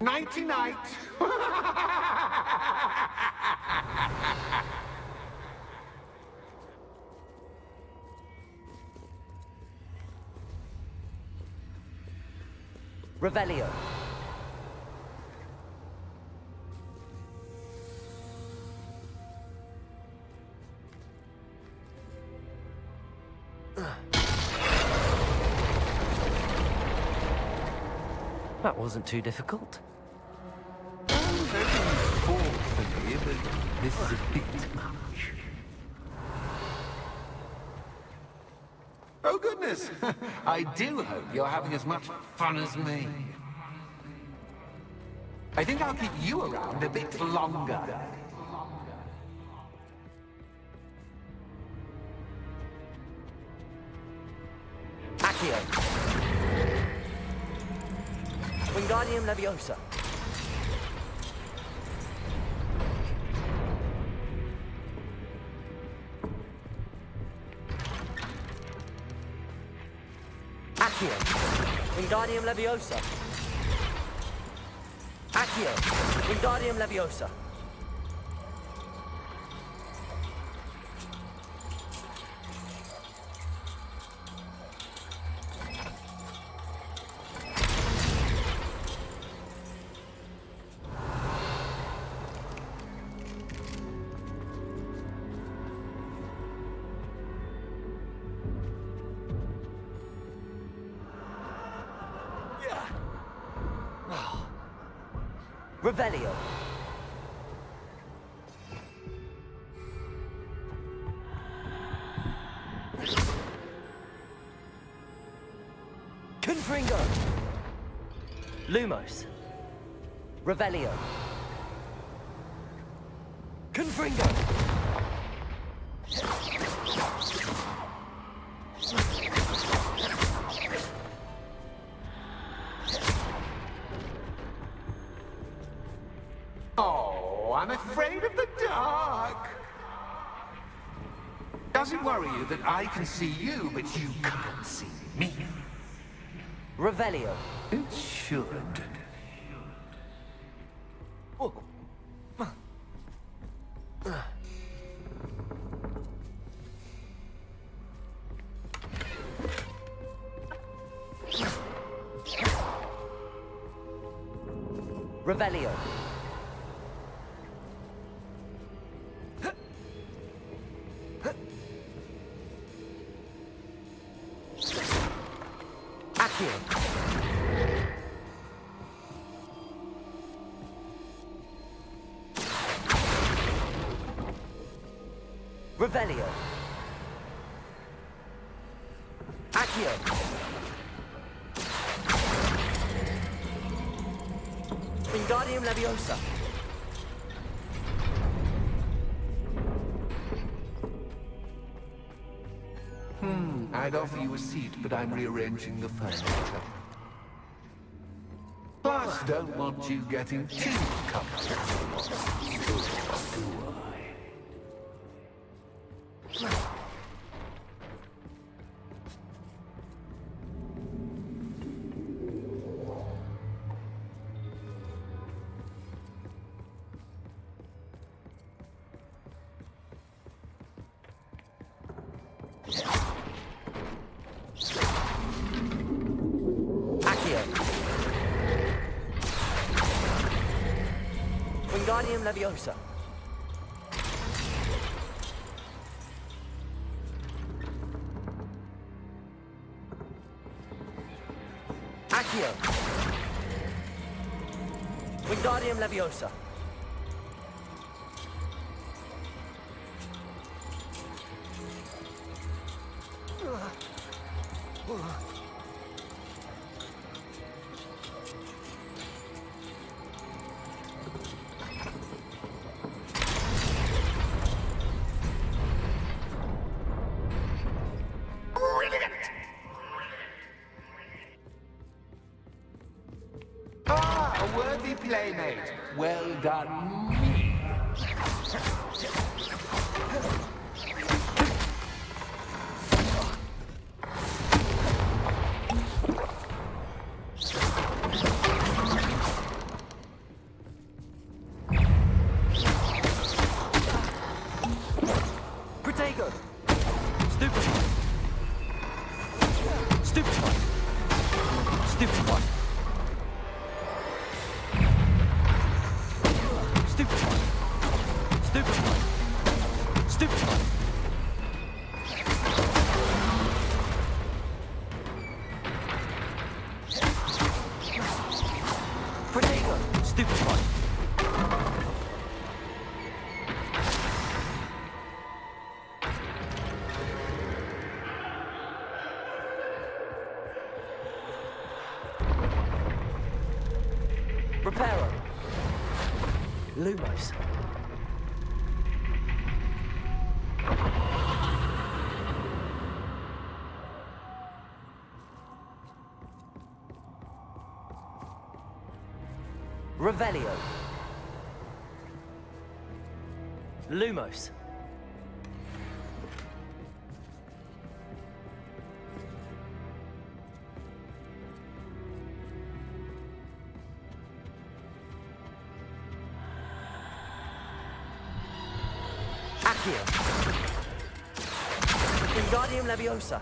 Nighty-night! Revelio. That wasn't too difficult. For me, but this is a bit much. Oh goodness! I do hope you're having as much fun as me. I think I'll keep you around a bit longer. Accio. Wingardium Leviosa. Accio. Wingardium Leviosa. Accio. Wingardium Leviosa. Revelio. Confringo. Lumos. Revelio. Confringo. Oh, I'm afraid of the dark. Does it worry you that I can see you, but you can't see me? Revelio. It should. Revelio. Accio. Revelio. Accio. Wingardium Leviosa. I'd offer you a seat, but I'm rearranging the furniture. Plus, don't want you getting too comfortable. Do I? Wingardium Leviosa. Accio. Wingardium Leviosa. Ah, a worthy playmate. Well done, me. Protego. Stupefy. Stupefy. Stupefy. Stupefy. Stupefy. Stupefy. Protego. Stupefy. Reparo. Lumos. Revelio. Lumos. Accio. Wingardium Leviosa.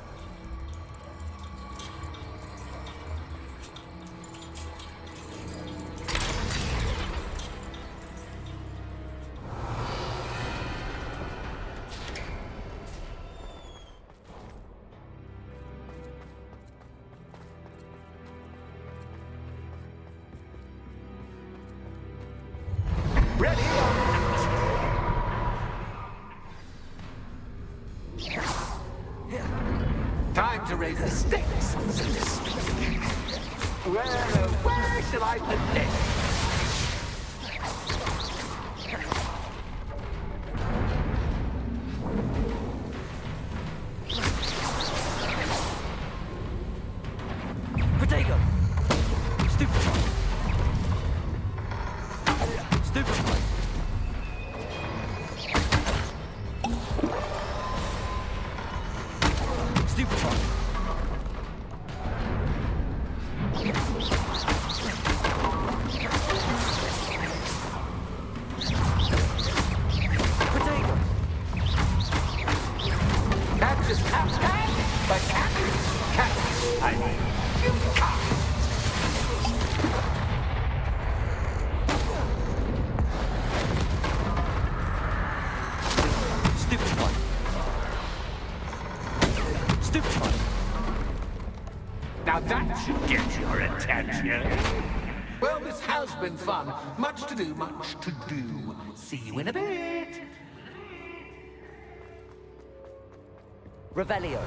Ready? Time to raise the stakes, so to speak. Where shall I put this? Protego. Stupefy. Stupefy. should get your attention. Well, this has been fun. Much to do, much to do. See you in a bit. Revelio.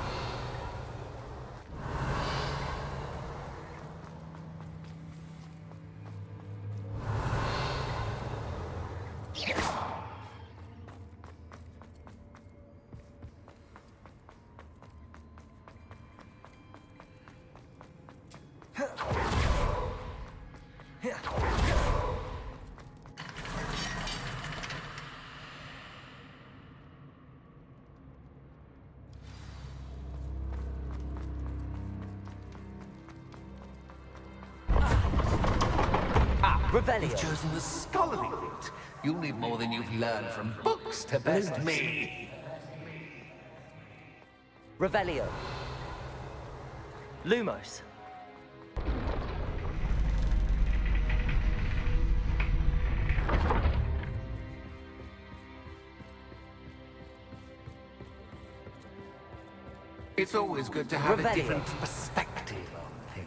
You've chosen the scholarly route. You'll need more than you've learned from books to best me. Revelio. Lumos. It's always good to have a Revelio. different perspective on things.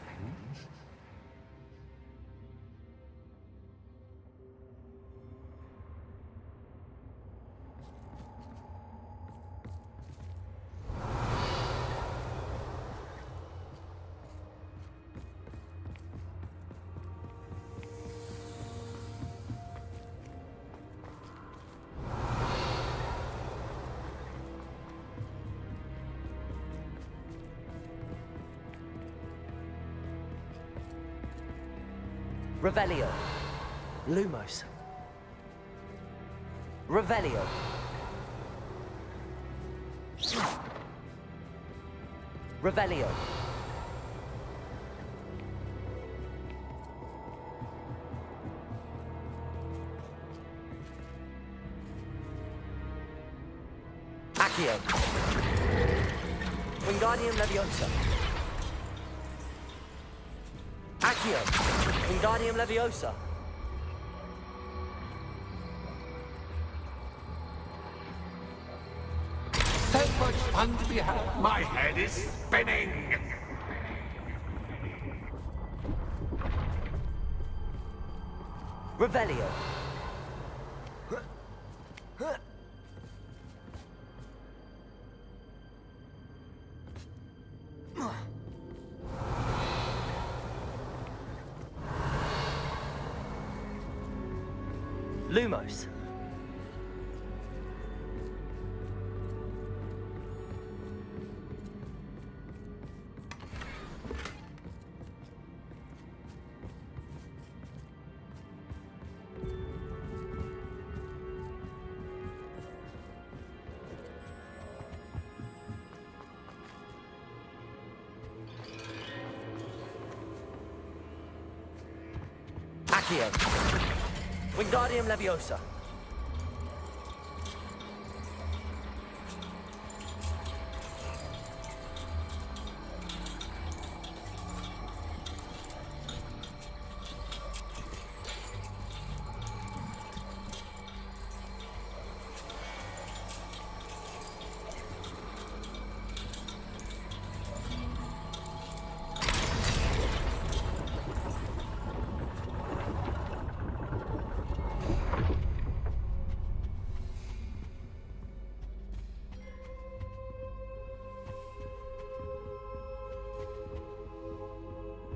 Revelio. Lumos. Revelio. Revelio. Accio. Wingardium Leviosa. Accio. Wingardium Leviosa. So much fun to be had. My head is spinning. Revelio. Lumos. Accio. Wingardium Leviosa.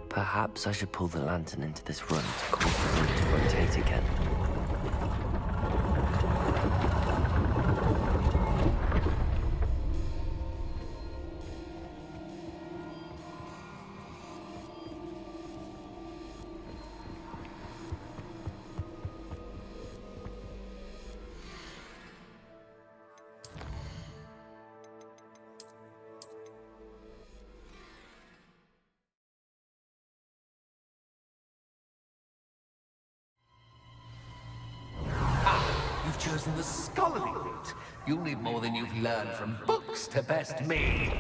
Perhaps I should pull the lantern into this room to cause the room to rotate again. You've chosen the scholarly route. You'll need more than you've learned from books to best me.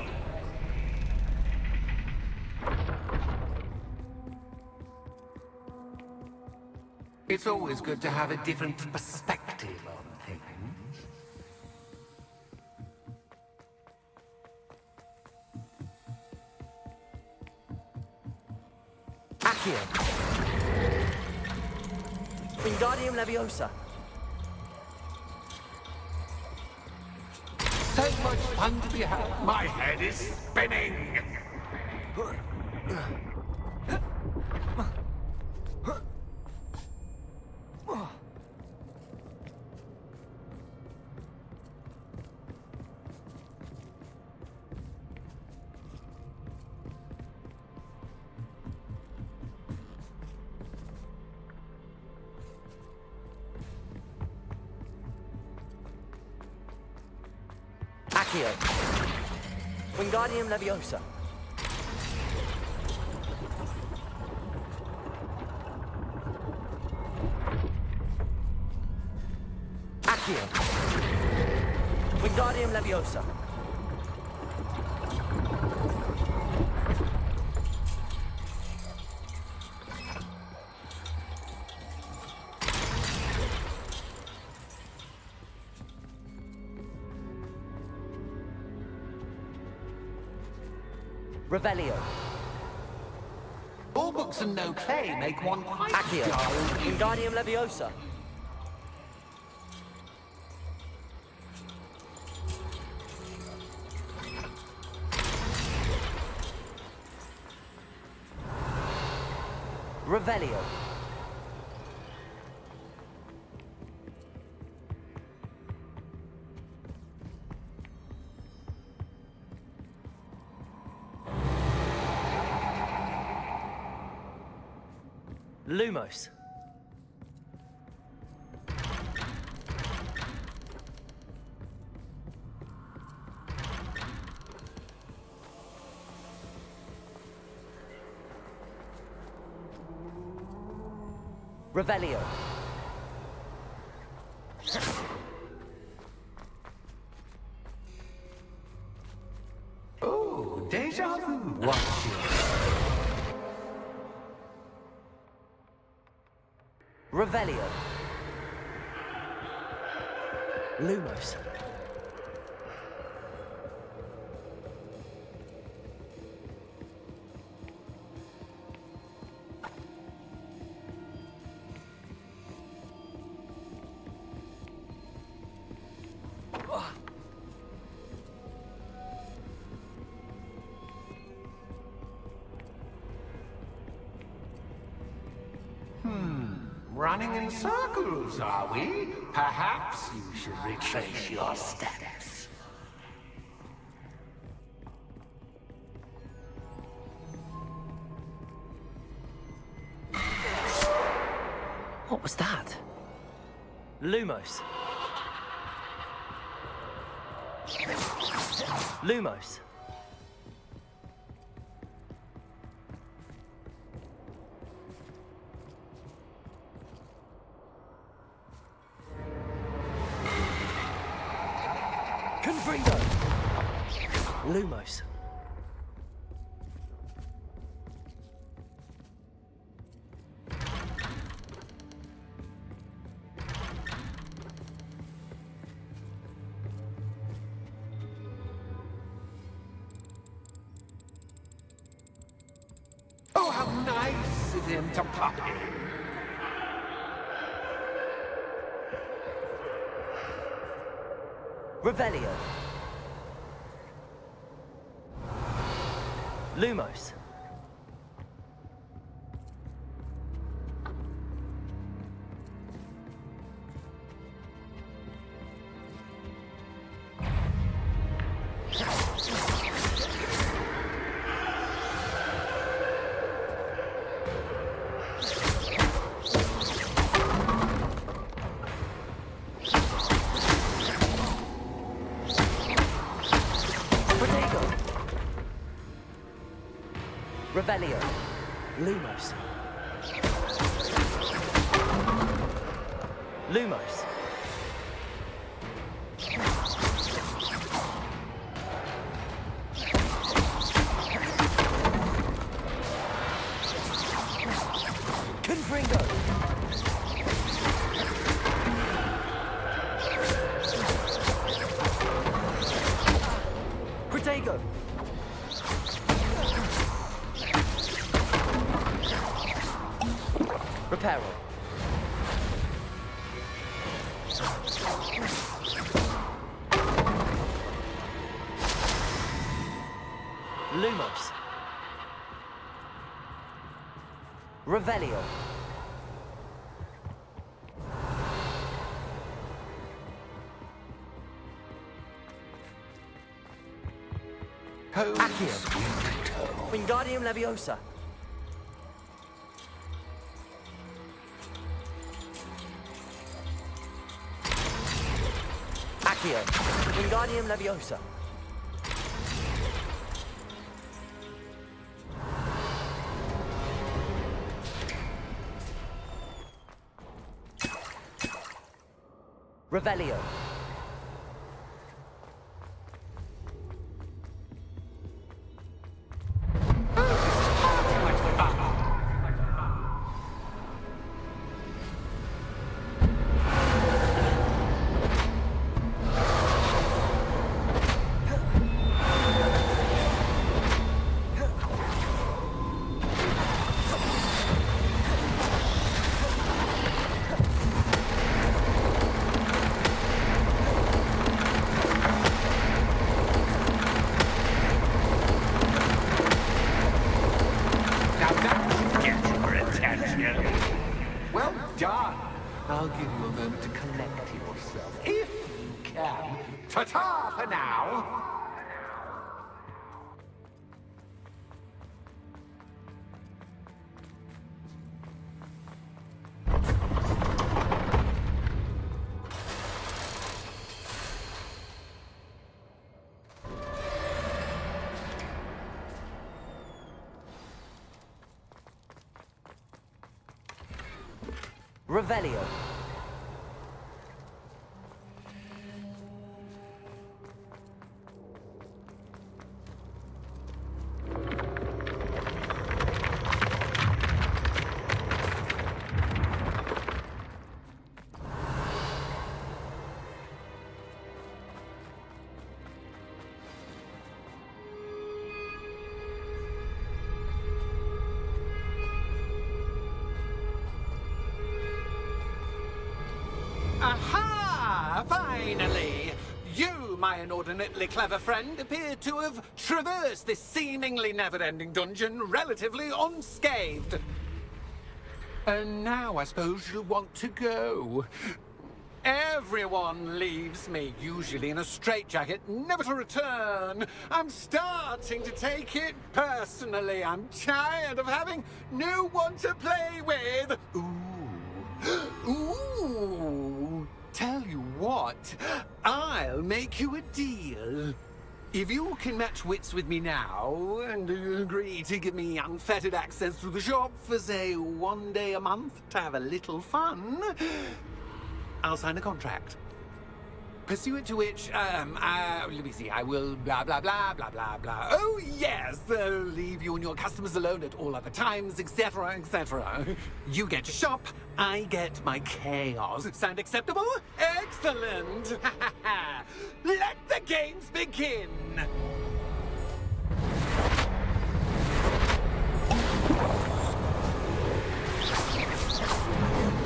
It's always good to have a different perspective on things. Wingardium Leviosa. So much fun to be had. My head is spinning. Accio. Wingardium Leviosa. Accio. Wingardium Leviosa. Revelio. All books and no play make one quite Accio. dull. Wingardium Leviosa. Revelio. Lumos. Revelio. Oh, deja vu. Watch it. Revelio. Lumos. Running in circles, are we? Perhaps you should retrace your steps. What was that? Lumos. Lumos. Confringo. Lumos. Oh, how nice of him to pop in. Revelio. Lumos. Revelio. Lumos. Lumos. Confringo. Protego. Reparo. Lumos. Revelio. Accio. Wingardium Leviosa. Accio. Wingardium Leviosa. Revelio. Well done. I'll give you a moment to collect yourself, if you can. Ta-ta for now. Revelio. Aha! Finally! You, my inordinately clever friend, appear to have traversed this seemingly never-ending dungeon relatively unscathed. And now I suppose you'll want to go. Everyone leaves me, usually in a straitjacket, never to return. I'm starting to take it personally. I'm tired of having no one to play with. Ooh, tell you what, I'll make you a deal. If you can match wits with me now, and agree to give me unfettered access to the shop for, say, 1 day a month to have a little fun, I'll sign a contract. Pursuant to which, let me see, I will blah, blah, blah, blah, blah, blah. Oh, yes, leave you and your customers alone at all other times, etc., etc. You get to shop, I get my chaos. Sound acceptable? Excellent! Let the games begin!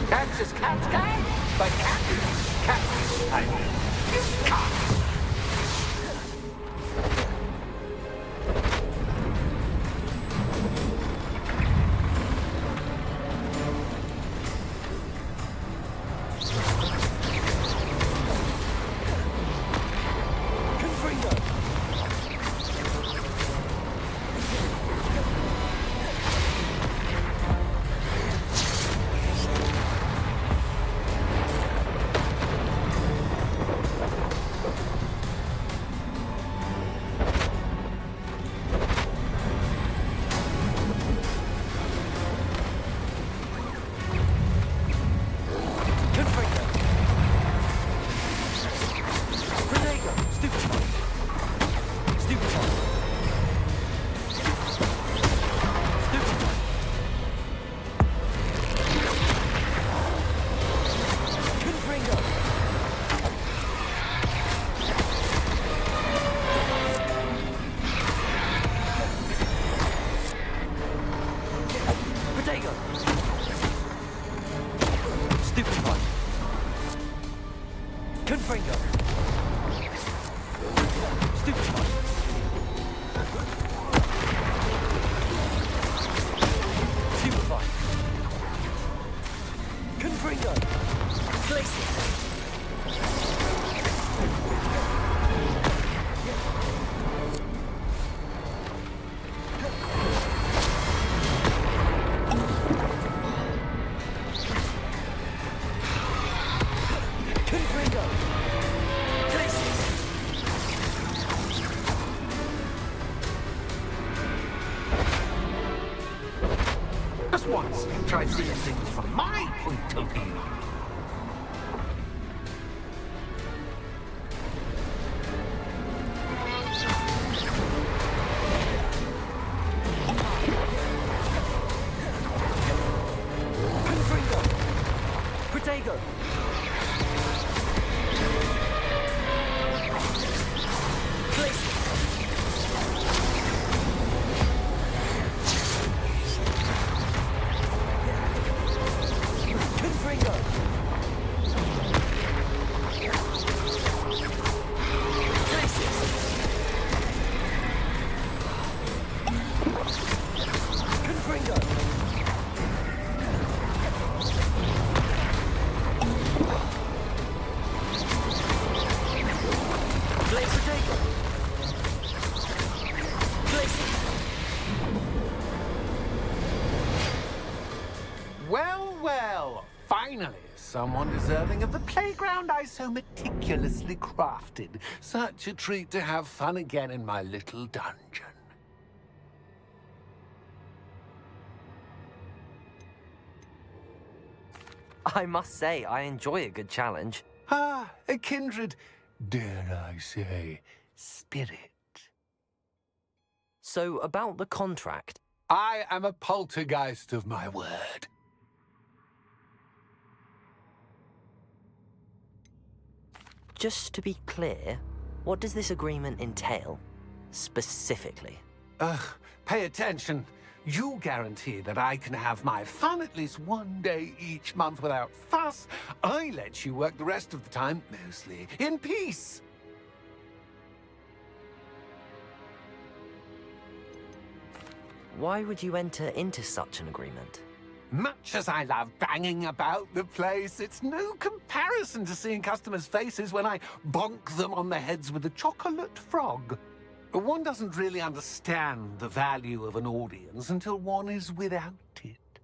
That's just cat's guy, but cat, I mean. Confringo! Stupefy! Stupefy! Confringo! Glacier! Just once, try seeing things from my point of view. Confringo! Protego! Well, well, finally, someone deserving of the playground I so meticulously crafted. Such a treat to have fun again in my little dungeon. I must say, I enjoy a good challenge. Ah, a kindred, dare I say, spirit. So, about the contract. I am a poltergeist of my word. Just to be clear, what does this agreement entail, specifically? Pay attention. You guarantee that I can have my fun at least one day each month without fuss. I let you work the rest of the time, mostly in peace. Why would you enter into such an agreement? Much as I love banging about the place, it's no comparison to seeing customers' faces when I bonk them on the heads with a chocolate frog. One doesn't really understand the value of an audience until one is without it.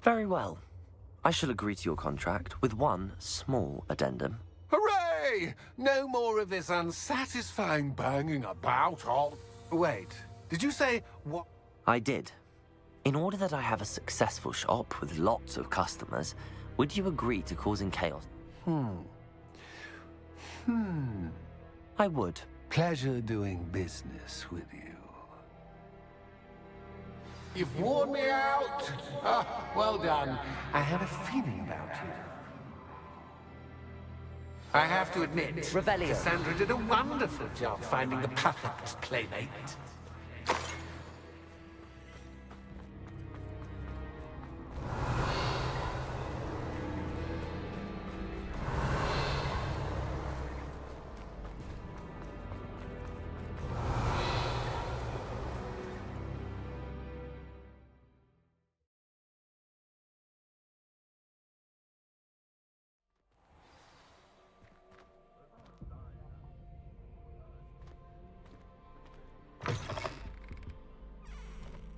Very well. I shall agree to your contract with one small addendum. Hooray! No more of this unsatisfying banging about of... Wait, did you say what? I did. In order that I have a successful shop with lots of customers, would you agree to causing chaos? I would. Pleasure doing business with you. You've worn me out. Ah, well done. I had a feeling about you. I have to admit, Revelio. Cassandra did a wonderful job finding the perfect playmate.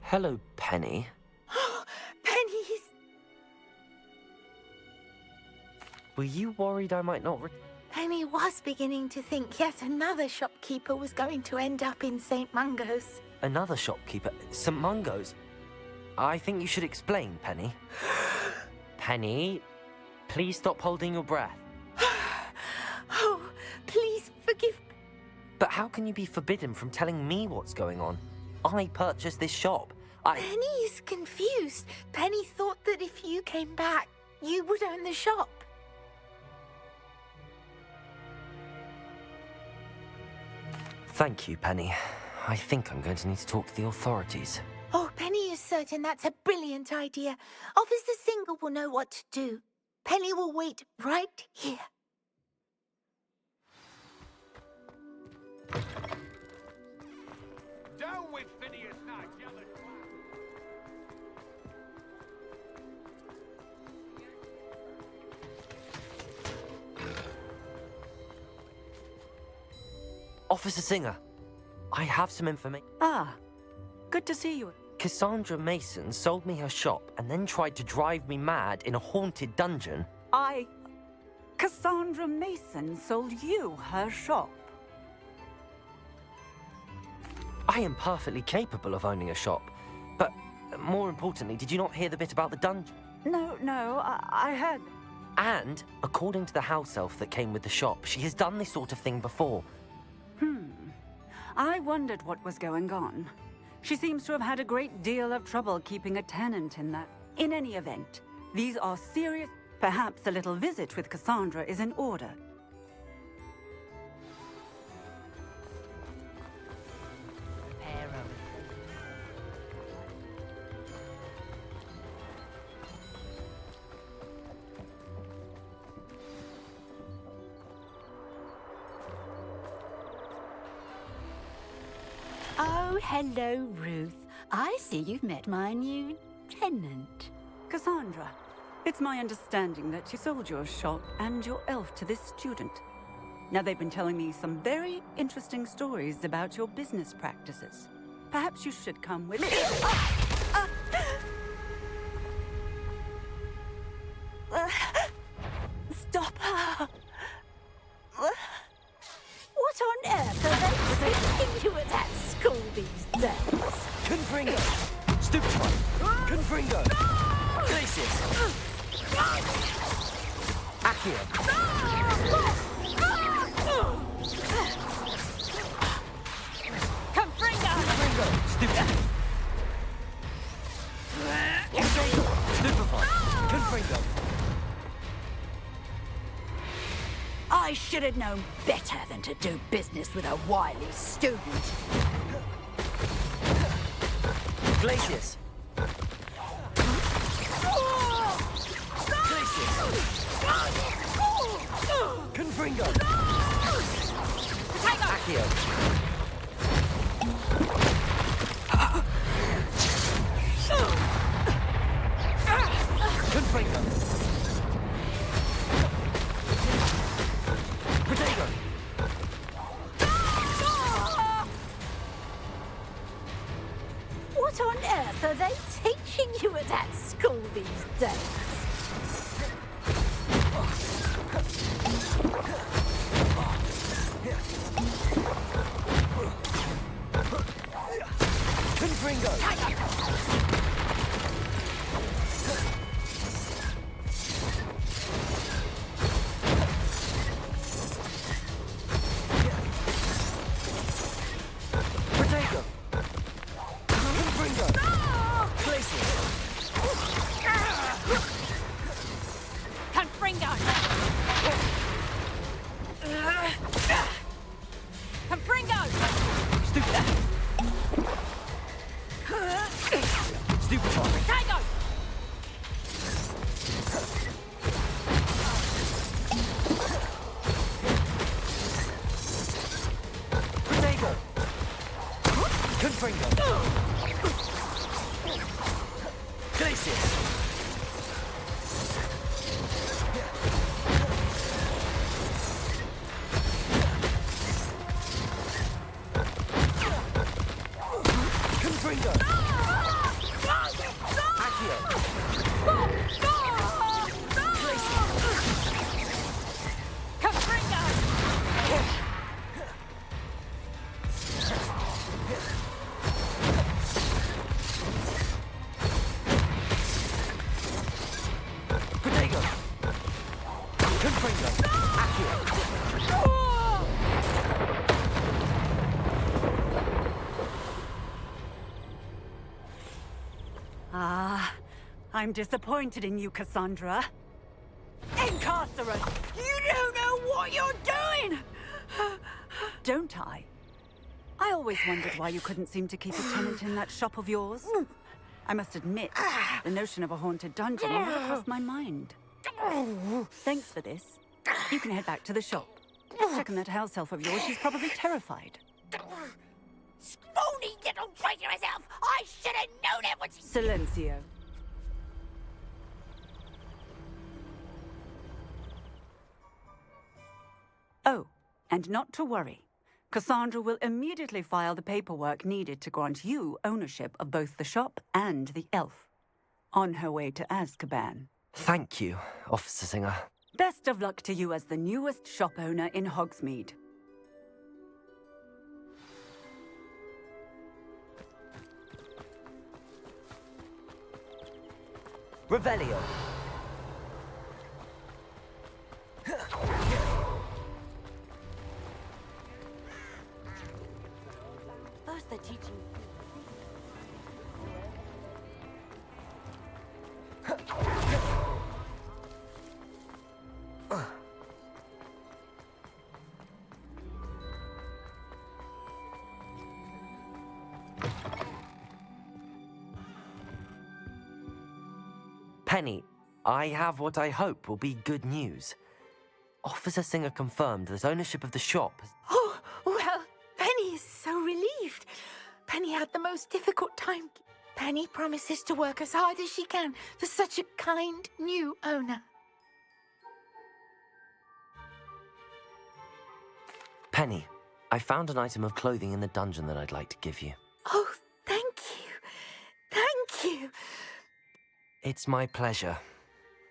Hello, Penny. Pennies! Were you worried I might not Penny was beginning to think yet another shopkeeper was going to end up in St. Mungo's. Another shopkeeper? St. Mungo's? I think you should explain, Penny. Penny, please stop holding your breath. Oh, please forgive me. But how can you be forbidden from telling me what's going on? I purchased this shop. Penny is confused. Penny thought that if you came back, you would own the shop. Thank you, Penny. I think I'm going to need to talk to the authorities. Oh, Penny is certain that's a brilliant idea. Officer Single will know what to do. Penny will wait right here. Down with Phineas Knight, jealous twat. Officer Singer, I have some information. Ah, good to see you. Cassandra Mason sold me her shop and then tried to drive me mad in a haunted dungeon. Cassandra Mason sold you her shop. I am perfectly capable of owning a shop. But more importantly, did you not hear the bit about the dungeon? No, I heard. And, according to the house elf that came with the shop, she has done this sort of thing before. I wondered what was going on. She seems to have had a great deal of trouble keeping a tenant in that. In any event, these are serious. Perhaps a little visit with Cassandra is in order. Oh, hello, Ruth. I see you've met my new tenant. Cassandra, it's my understanding that you sold your shop and your elf to this student. Now, they've been telling me some very interesting stories about your business practices. Perhaps you should come with me. Stop her! What on earth are they teaching you at that school these days? Confringo! Stupefy! Confringo! Glacius! Accio! Confringo! Stupefy! Stupefy! Confringo! I should have known better than to do business with a wily student. Glacius! Confringo! Accio! Confringo! Potato! What on earth are they teaching you at that school these days? Confringo! Potato! Confringo! Glacius! Confringo! Confringo! Stupefy! Stupefy! Potato! Potato! Confringo! Glacius! Confringo! Accio! Confringo! Potato! Confringo! Accio! I'm disappointed in you, Cassandra. Incarcerate! You don't know what you're doing! Don't I? I always wondered why you couldn't seem to keep a tenant in that shop of yours. I must admit, the notion of a haunted dungeon never crossed my mind. Thanks for this. You can head back to the shop. Check on that house elf of yours. She's probably terrified. Scrawny little traitorous elf! I should have known it was... Silencio. Oh, and not to worry. Cassandra will immediately file the paperwork needed to grant you ownership of both the shop and the elf. On her way to Azkaban. Thank you, Officer Singer. Best of luck to you as the newest shop owner in Hogsmeade. Revelio. First they're teaching... Penny, I have what I hope will be good news. Officer Singer confirmed that ownership of the shop has... Oh, well, Penny is so relieved. Penny had the most difficult time. Penny promises to work as hard as she can for such a kind new owner. Penny, I found an item of clothing in the dungeon that I'd like to give you. Oh, thank you. Thank you. It's my pleasure.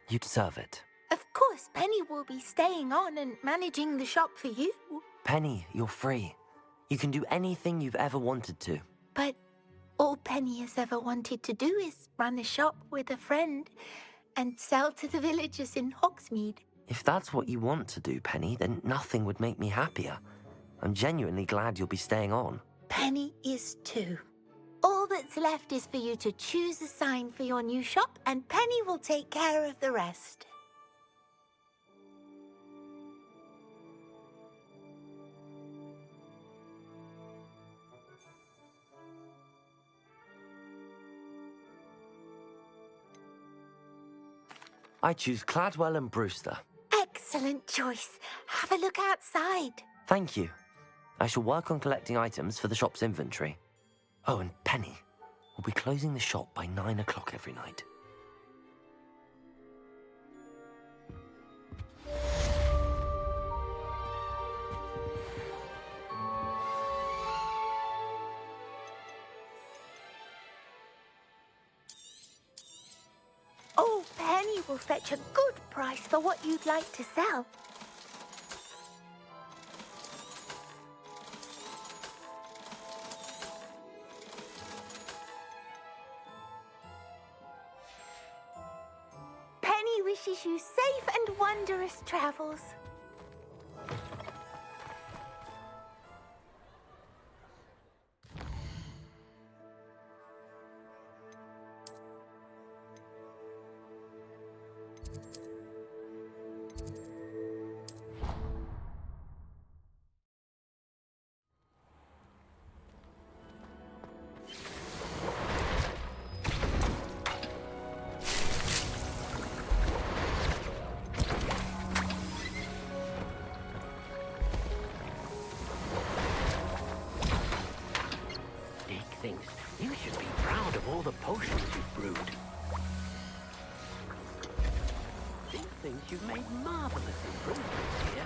You deserve it. Of course, Penny will be staying on and managing the shop for you. Penny, you're free. You can do anything you've ever wanted to. But all Penny has ever wanted to do is run a shop with a friend and sell to the villagers in Hogsmeade. If that's what you want to do, Penny, then nothing would make me happier. I'm genuinely glad you'll be staying on. Penny is too. All that's left is for you to choose a sign for your new shop, and Penny will take care of the rest. I choose Cladwell and Brewster. Excellent choice. Have a look outside. Thank you. I shall work on collecting items for the shop's inventory. Oh, and Penny, we'll be closing the shop by 9 o'clock every night. Oh, Penny will fetch a good price for what you'd like to sell. Penny wishes you safe and wondrous travels. You should be proud of all the potions you've brewed. Dick thinks you've made marvelous improvements here.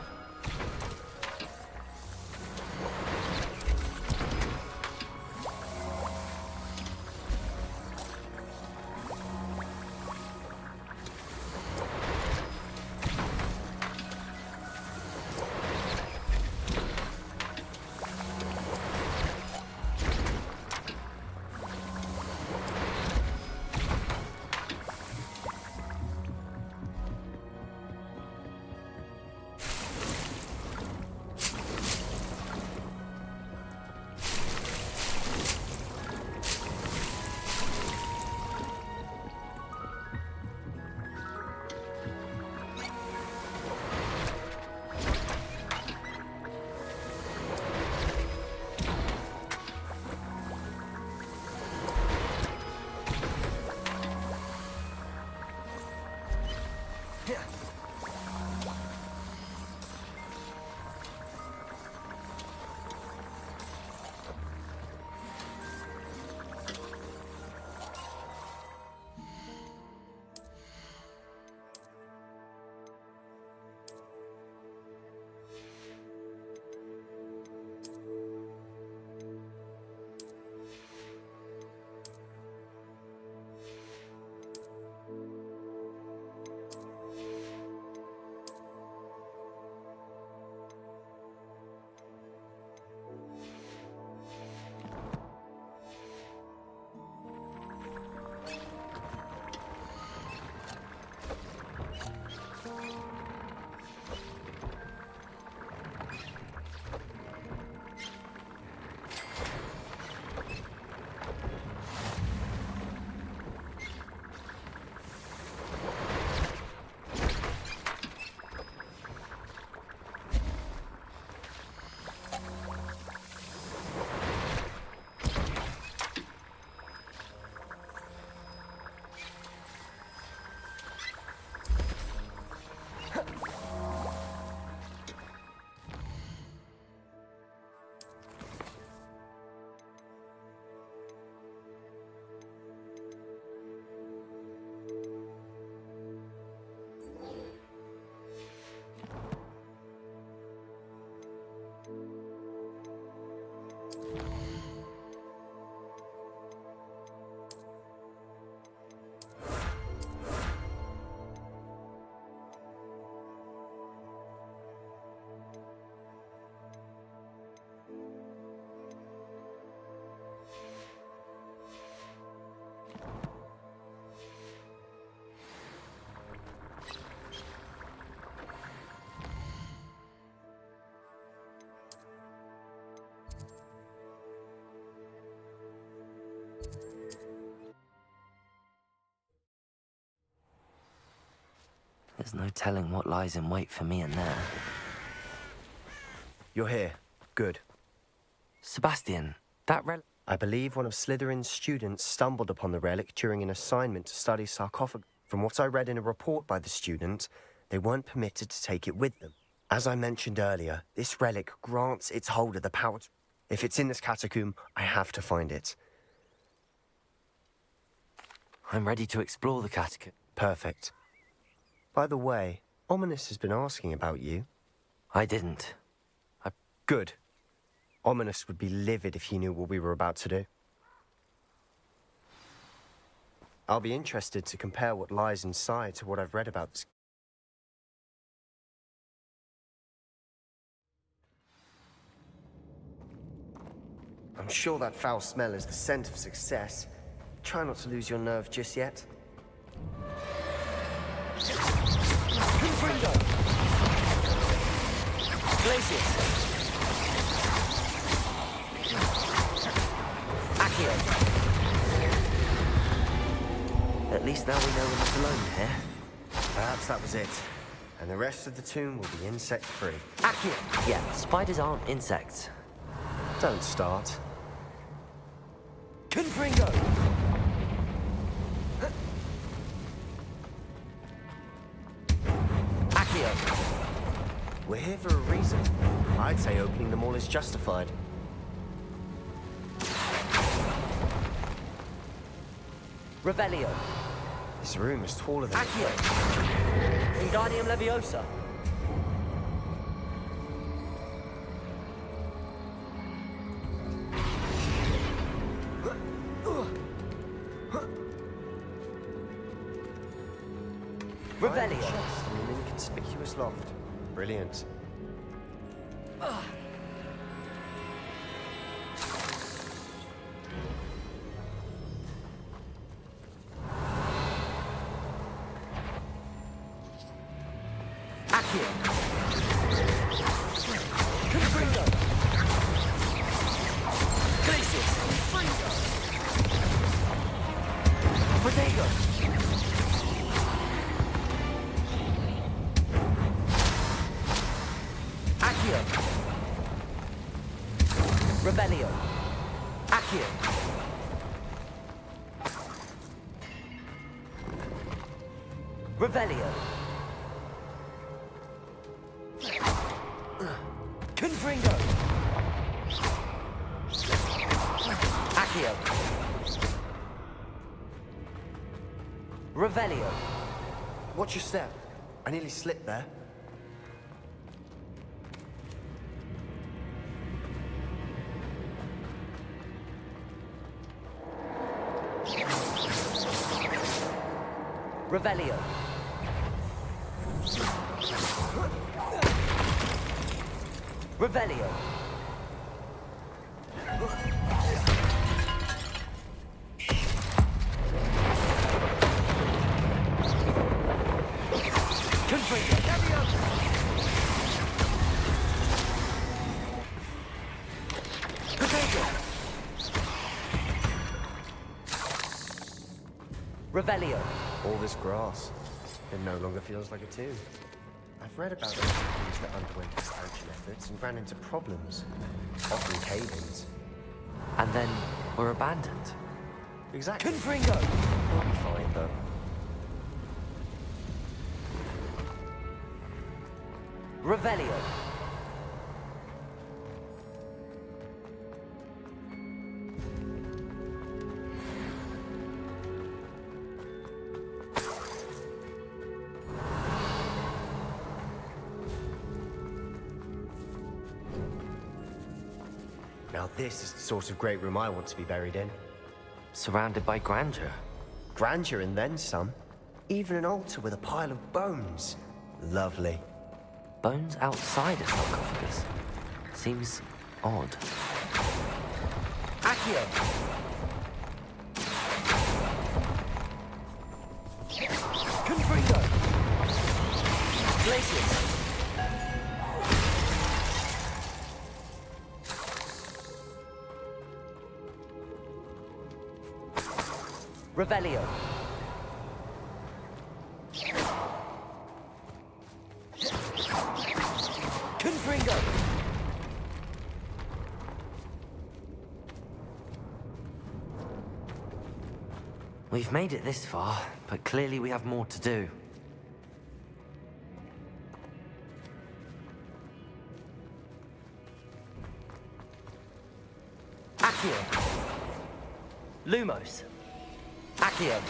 There's no telling what lies in wait for me in there. You're here. Good. Sebastian, that relic... I believe one of Slytherin's students stumbled upon the relic during an assignment to study sarcophagus. From what I read in a report by the student, they weren't permitted to take it with them. As I mentioned earlier, this relic grants its holder the power to... If it's in this catacomb, I have to find it. I'm ready to explore the catacomb. Perfect. By the way, Ominous has been asking about you. I didn't. Good. Ominous would be livid if he knew what we were about to do. I'll be interested to compare what lies inside to what I've read about this. I'm sure that foul smell is the scent of success. Try not to lose your nerve just yet. Confringo! Glacius! Accio! At least now we know we're not alone here. Perhaps that was it. And the rest of the tomb will be insect-free. Accio! Yeah, spiders aren't insects. Don't start. Confringo! We're here for a reason. I'd say opening them all is justified. Revelio. This room is taller than... Accio! Wingardium Leviosa. Revelio. Chest in an inconspicuous loft. Brilliant. Accio! Confringo! Glacius! Protego! Accio! Revelio! Accio! Revelio! Revelio. Watch your step. I nearly slipped there. Revelio. Revelio. Revelio. All this grass. It no longer feels like a tomb. I've read about those cities that underwent expansion efforts and ran into problems. Often cave-ins. And then were abandoned. Exactly. Confringo! We'll be fine, though. Revelio. Now this is the sort of great room I want to be buried in. Surrounded by grandeur. Grandeur and then some. Even an altar with a pile of bones. Lovely. Bones outside a sarcophagus. Seems odd. Accio! Confringo! Glacius! Revelio. Confringo. We've made it this far, but clearly we have more to do. Accio. Lumos. Accio.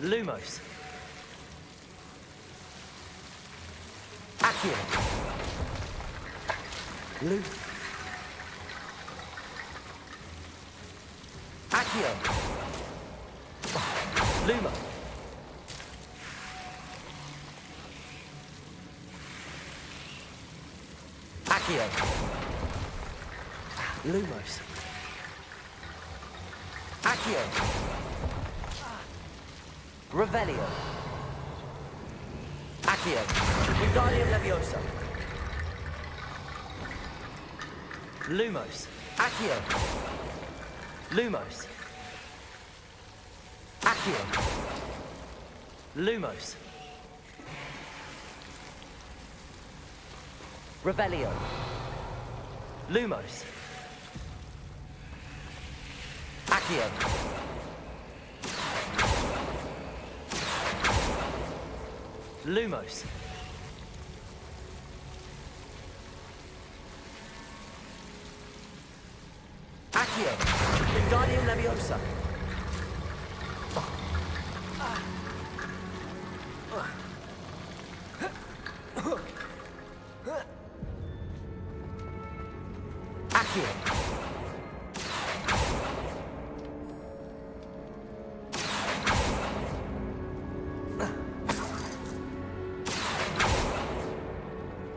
Lumos. Accio. Accio. Lumo. Accio. Lumos. Accio. Revelio. Accio. Wingardium Leviosa. Lumos. Accio. Lumos. Accio. Lumos. Revelio. Lumos. Accio. Lumos. Accio. Wingardium Leviosa. Accio.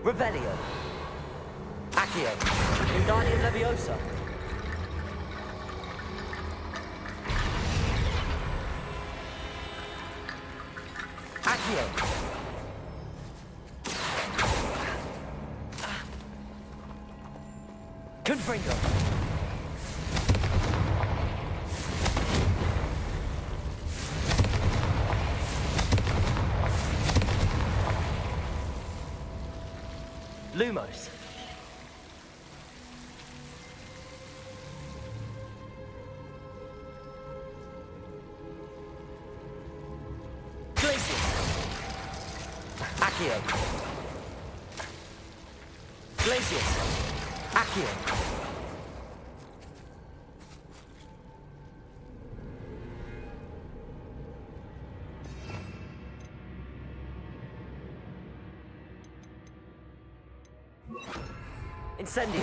Revelio. Accio. Wingardium Leviosa. Accio. Confringo. Lumos. Glacius. Accio. Glacius. Accio. Incendio.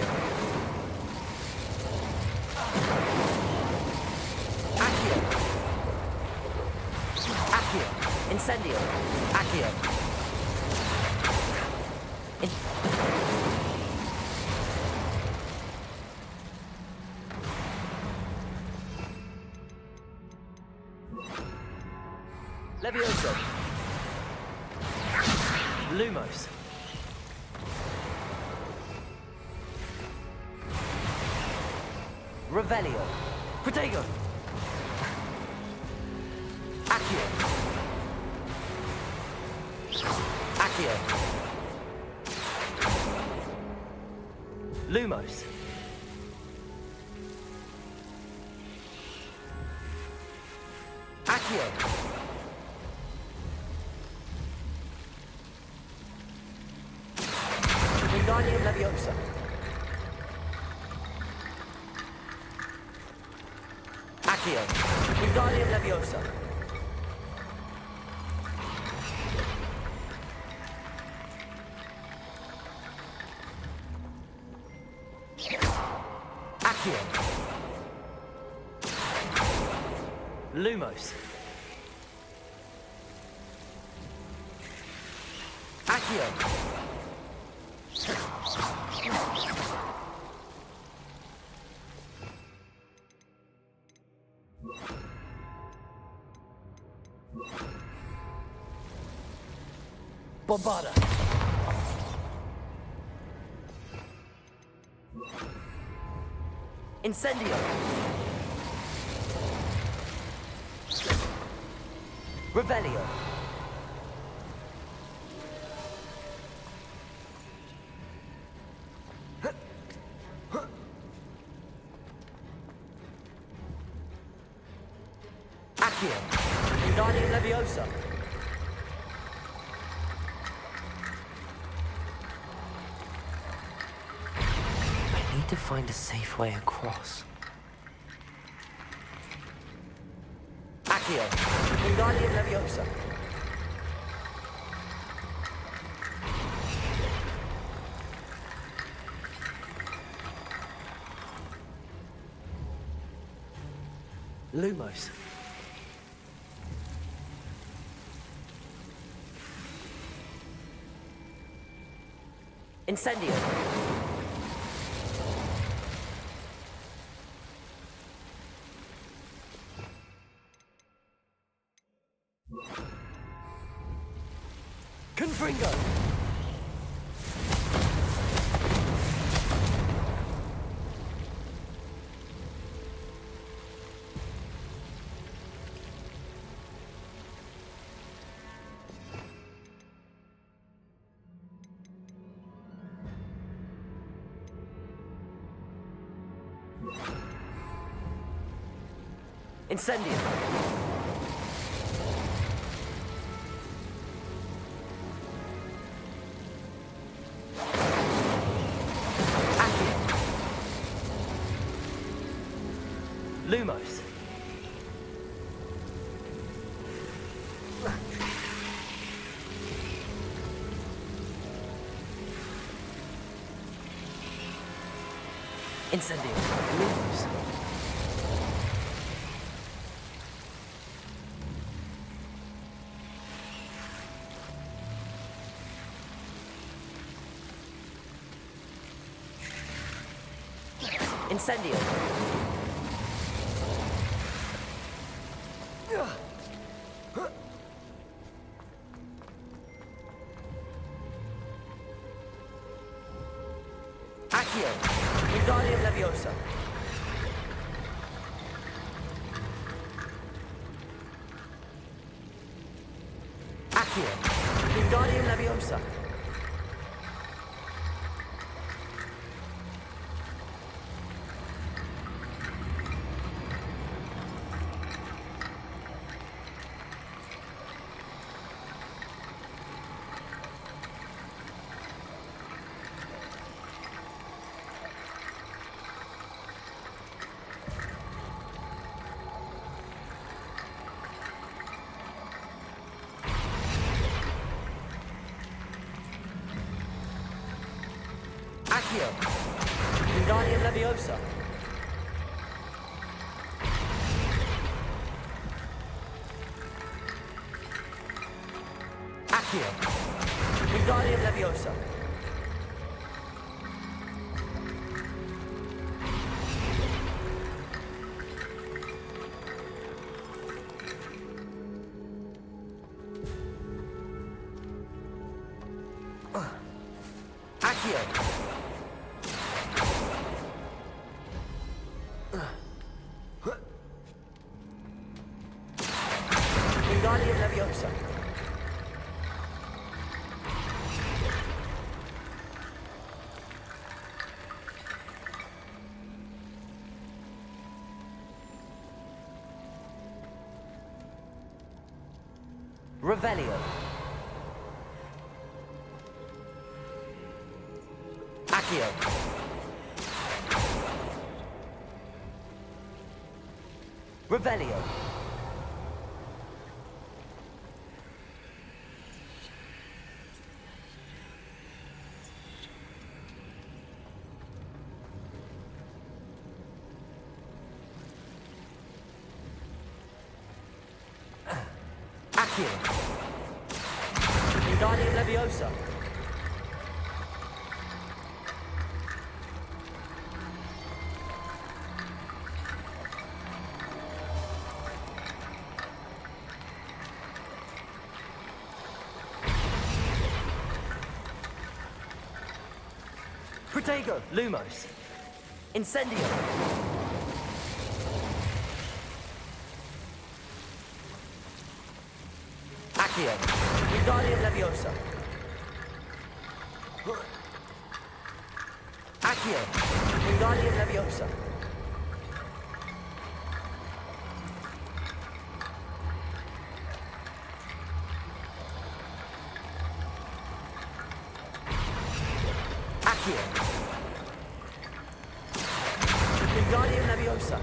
Accio. Accio. Incendio. Accio. Levioso. Lumos. Revelio. Protego. Accio. Accio. Lumos. Accio. Wingardium Leviosa. Accio. Wingardium Leviosa. Accio. Lumos. Accio. Bombarda. Incendio. Revelio. Accio. Wingardium Leviosa. I need to find a safe way across. Accio. Wingardium Leviosa. Lumos. Incendio. Confringo. Incendio. Accio. Lumos. Incendio. Lumos. Incendio. Accio. Wingardium Leviosa. Accio. Wingardium Leviosa. Accio! Wingardium Leviosa! Accio! Wingardium Leviosa! Accio! Wingardium Leviosa! Revelio! Accio! Revelio! Accio! Wingardium Leviosa! Protego! Lumos! Incendio! Accio! Wingardium Leviosa! Accio! Wingardium Leviosa! Accio! Wingardium Leviosa!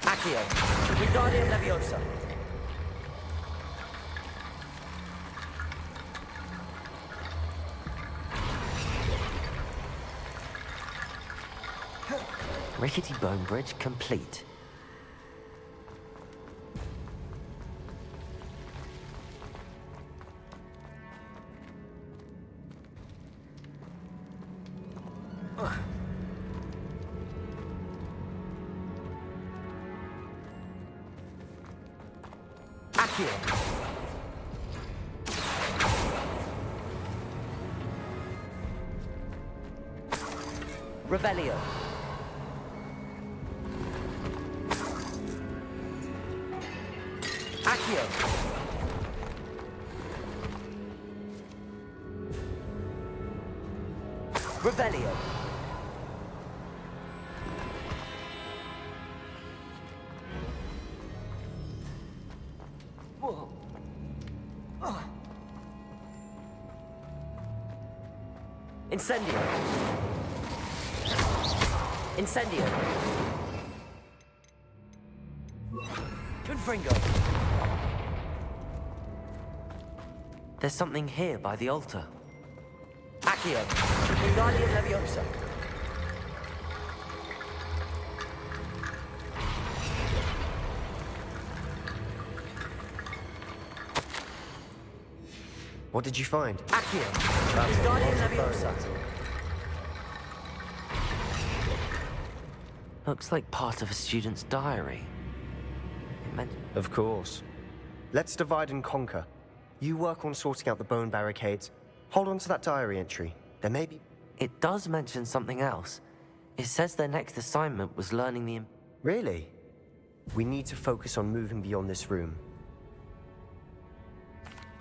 Accio! Wingardium Leviosa! Rickety bone bridge complete. Accio! Revelio! Accio! Revelio! Whoa. Incendio! Incendio! Confringo! There's something here by the altar. Accio! Wingardium Leviosa! What did you find? Accio! That's a Wingardium lot of Leviosa! bones. Looks like part of a student's diary. It meant... Of course. Let's divide and conquer. You work on sorting out the bone barricades. Hold on to that diary entry. There may be... It does mention something else. It says their next assignment was learning the... Really? We need to focus on moving beyond this room.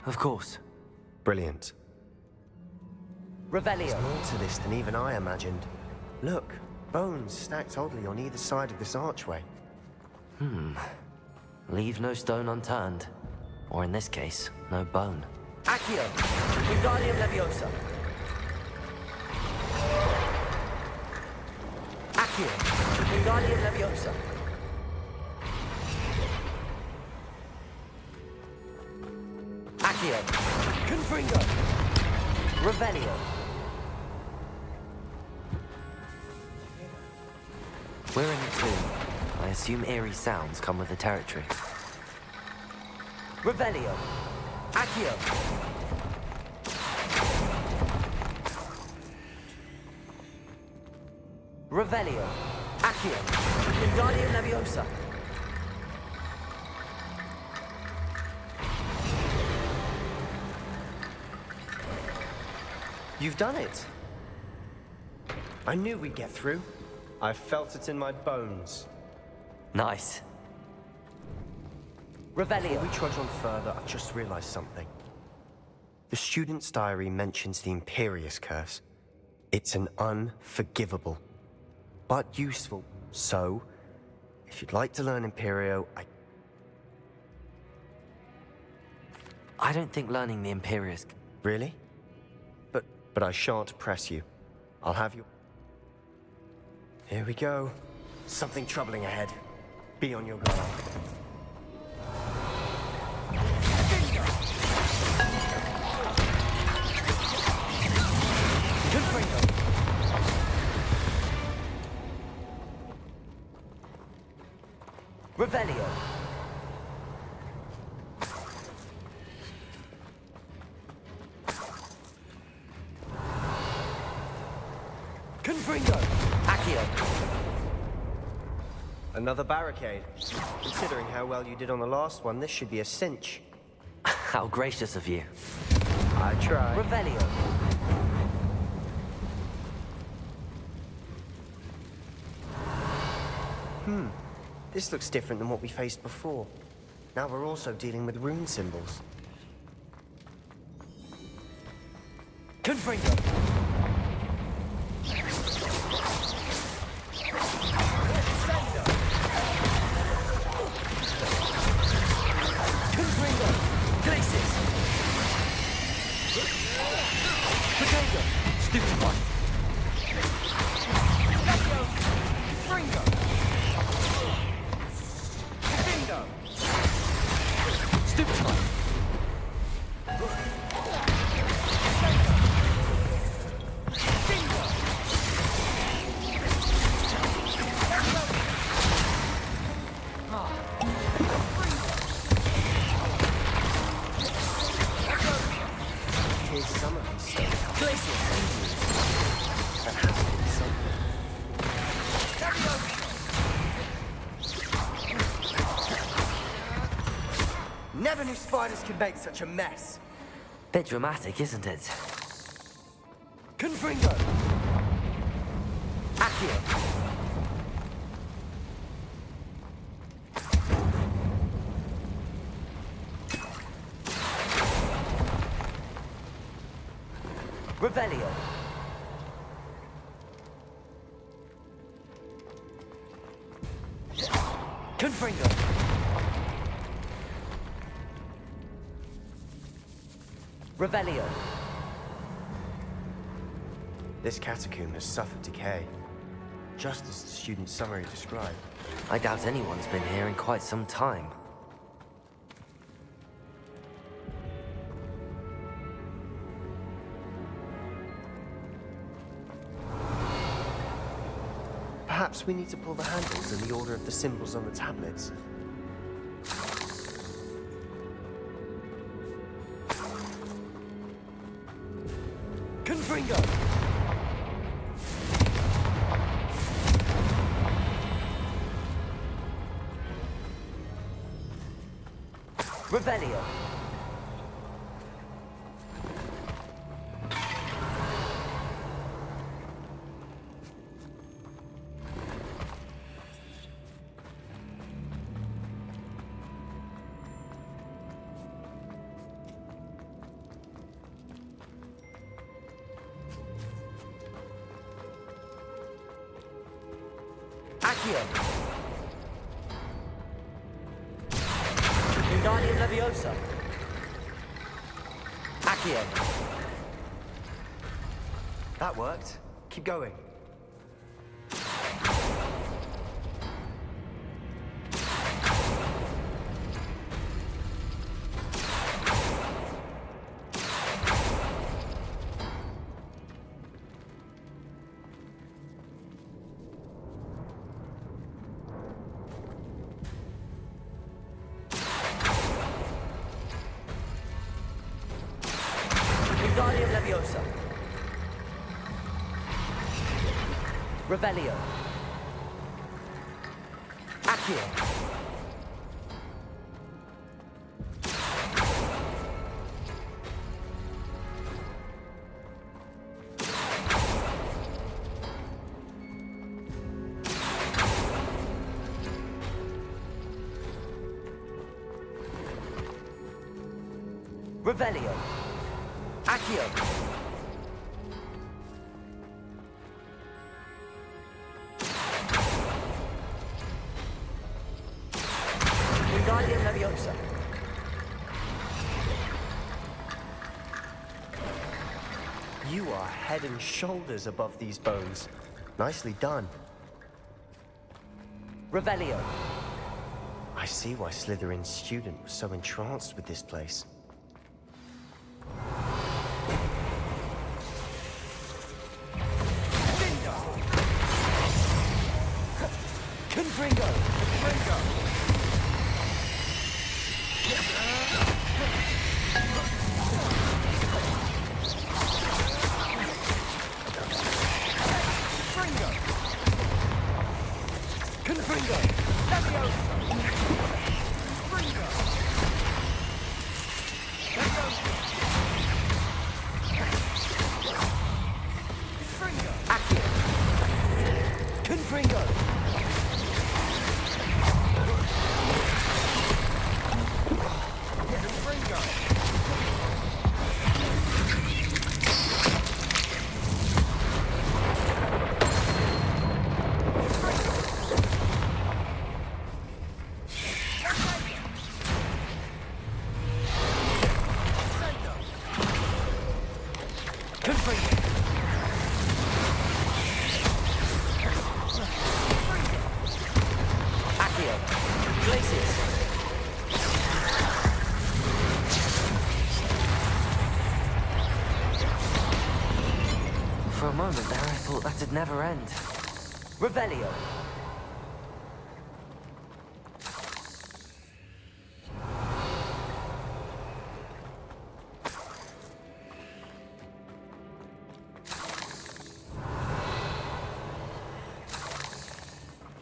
Of course. Brilliant. Revelio! There's more to this than even I imagined. Look, bones stacked oddly on either side of this archway. Leave no stone unturned. Or in this case, no bone. Accio! Wingardium Leviosa! Accio! Wingardium Leviosa! Accio. Confringo. Revelio. We're in the tomb. I assume eerie sounds come with the territory. Revelio. Accio. Revelio. Accio. Wingardium Leviosa. You've done it. I knew we'd get through. I felt it in my bones. Nice. Revelio. Before we trudge on further, I've just realized something. The student's diary mentions the Imperious Curse. It's an unforgivable, but useful. So, if you'd like to learn Imperio, I don't think learning the Imperious... Really? But I shan't press you. I'll have you... Here we go. Something troubling ahead. Be on your guard. Revelio. Confringo. Accio. Another barricade. Considering how well you did on the last one, this should be a cinch. How gracious of you. I try. Revelio. This looks different than what we faced before. Now we're also dealing with rune symbols. Confringo. Confringo. Glacis. Potato. Stupefy. Confringo. Stupefy. Here's some of this stuff. That has to be something. Never knew spiders could make such a mess. Bit dramatic, isn't it? Confringo. Accio. Revelio. Confringo. Revelio. This catacomb has suffered decay, just as the student's summary described. I doubt anyone's been here in quite some time. Perhaps we need to pull the handles in the order of the symbols on the tablets. Confringo. Revelio. Accio. Wingardium Leviosa. Accio. That worked. Keep going. Wingardium Leviosa. Revelio. Accio. Revelio. Accio. Wingardium Leviosa. You are head and shoulders above these bones. Nicely done. Revelio. I see why Slytherin's student was so entranced with this place. Confringo. Confringo. Leviosa. Confringo. Confringo. Accio. Confringo. For a moment there, I thought that'd never end. Revelio.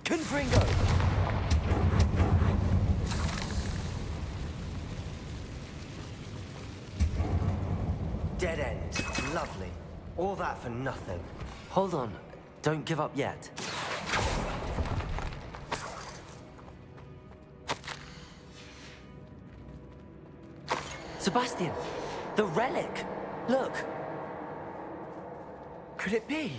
Confringo. Dead end. Lovely. All that for nothing. Hold on. Don't give up yet. Sebastian! The relic! Look! Could it be?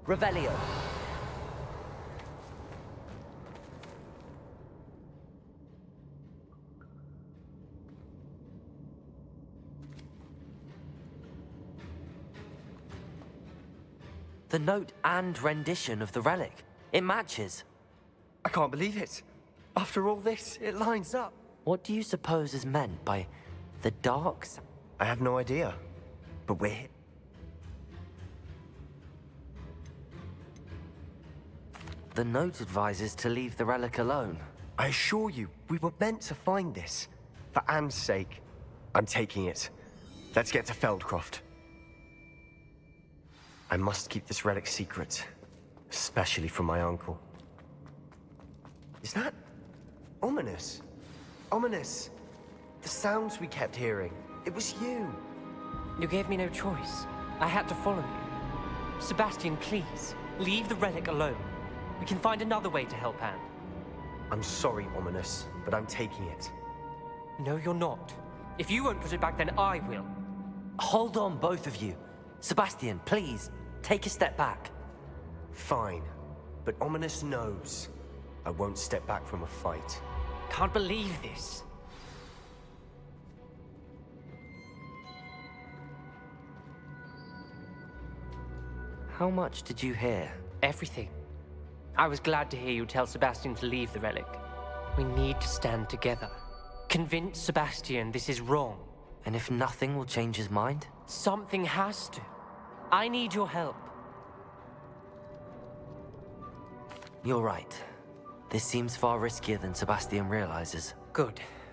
Revelio. The note and rendition of the relic. It matches. I can't believe it. After all this, it lines up. What do you suppose is meant by the darks? I have no idea. But we're... The note advises to leave the relic alone. I assure you, we were meant to find this. For Anne's sake. I'm taking it. Let's get to Feldcroft. I must keep this relic secret. Especially from my uncle. Is that... ominous? Ominous. The sounds we kept hearing. It was you. You gave me no choice. I had to follow you. Sebastian, please, leave the relic alone. We can find another way to help Anne. I'm sorry, Ominous, but I'm taking it. No, you're not. If you won't put it back, then I will. Hold on, both of you. Sebastian, please, take a step back. Fine, but Ominous knows. I won't step back from a fight. Can't believe this. How much did you hear? Everything. I was glad to hear you tell Sebastian to leave the relic. We need to stand together. Convince Sebastian this is wrong. And if nothing will change his mind? Something has to. I need your help. You're right. This seems far riskier than Sebastian realizes. Good.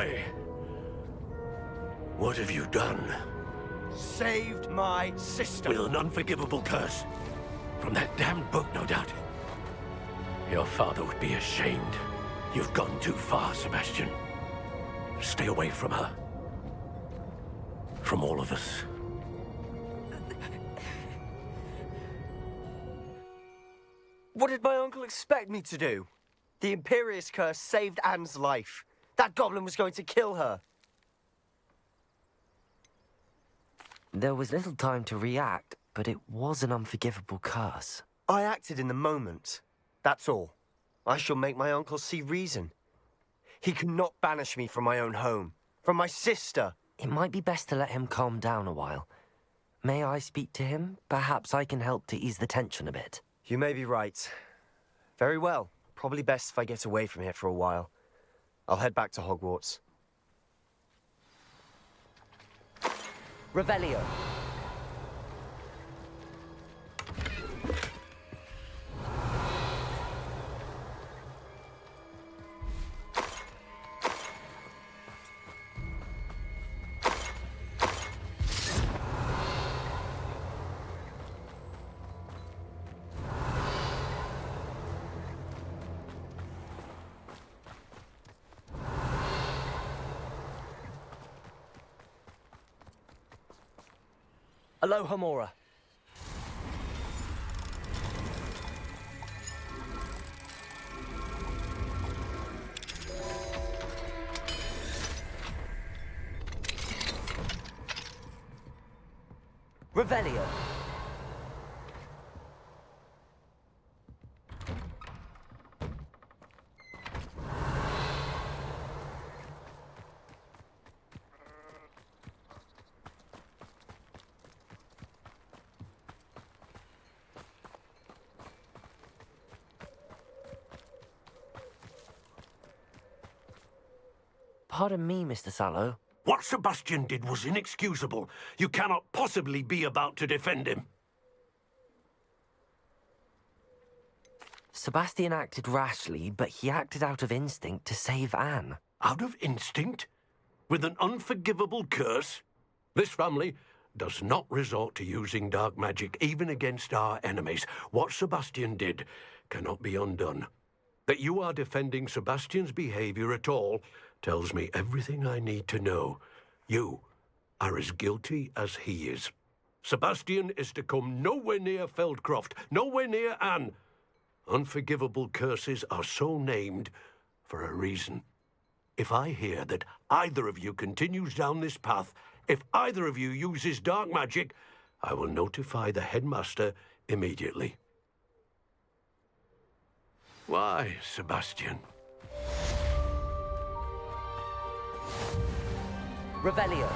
boy! What have you done? Saved my sister. With an unforgivable curse. From that damned book, no doubt. Your father would be ashamed. You've gone too far, Sebastian. Stay away from her. From all of us. What did my uncle expect me to do? The Imperious curse saved Anne's life. That goblin was going to kill her. There was little time to react, but it was an unforgivable curse. I acted in the moment. That's all. I shall make my uncle see reason. He cannot banish me from my own home, from my sister. It might be best to let him calm down a while. May I speak to him? Perhaps I can help to ease the tension a bit. You may be right. Very well. Probably best if I get away from here for a while. I'll head back to Hogwarts. Revelio. Aloha Mora. Revelio. Pardon me, Mr. Sallow. What Sebastian did was inexcusable. You cannot possibly be about to defend him. Sebastian acted rashly, but he acted out of instinct to save Anne. Out of instinct? With an unforgivable curse? This family does not resort to using dark magic even against our enemies. What Sebastian did cannot be undone. That you are defending Sebastian's behavior at all tells me everything I need to know. You are as guilty as he is. Sebastian is to come nowhere near Feldcroft, nowhere near Anne. Unforgivable curses are so named for a reason. If I hear that either of you continues down this path, if either of you uses dark magic, I will notify the headmaster immediately. Why, Sebastian? Revelio.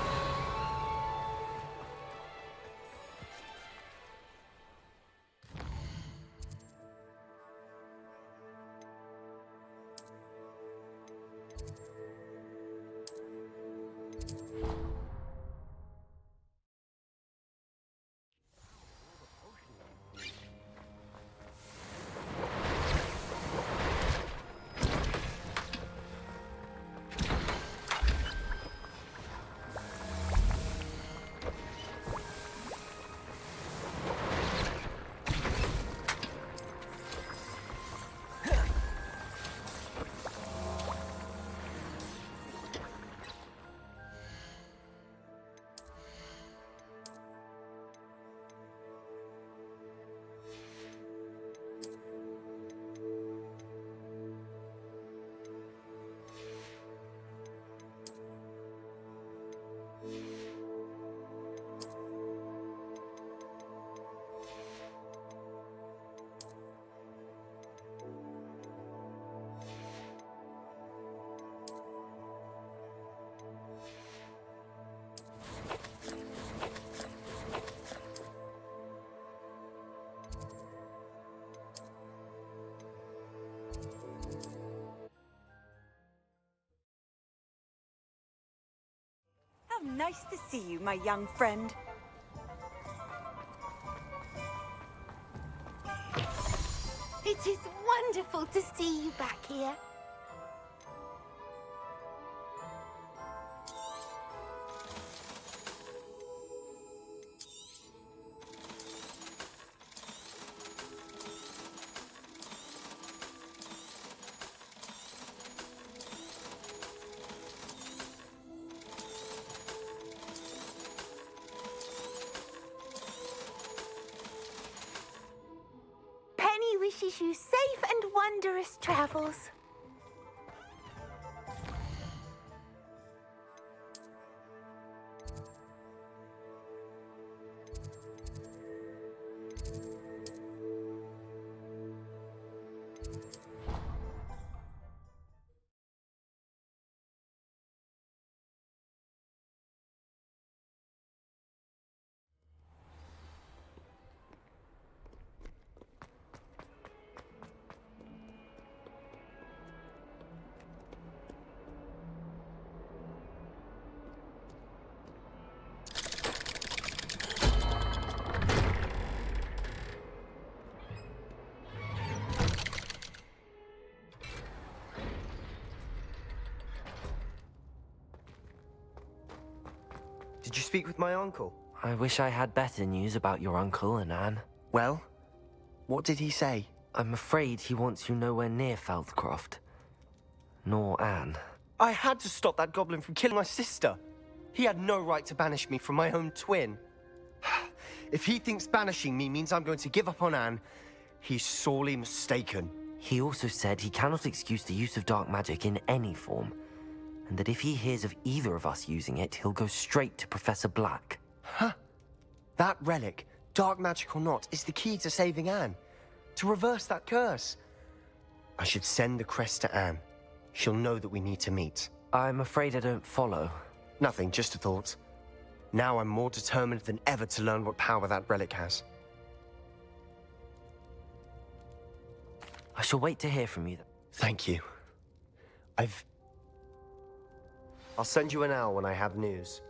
How nice to see you, my young friend. It is wonderful to see you back here. wish you safe and wondrous travels. Did you speak with my uncle? I wish I had better news about your uncle and Anne. Well, what did he say? I'm afraid he wants you nowhere near Feldcroft. Nor Anne. I had to stop that goblin from killing my sister. He had no right to banish me from my own twin. If he thinks banishing me means I'm going to give up on Anne, he's sorely mistaken. He also said he cannot excuse the use of dark magic in any form, and that if he hears of either of us using it, he'll go straight to Professor Black. Huh? That relic, dark magic or not, is the key to saving Anne. To reverse that curse. I should send the crest to Anne. She'll know that we need to meet. I'm afraid I don't follow. Nothing, just a thought. Now I'm more determined than ever to learn what power that relic has. I shall wait to hear from you. Thank you. I'll send you an owl when I have news.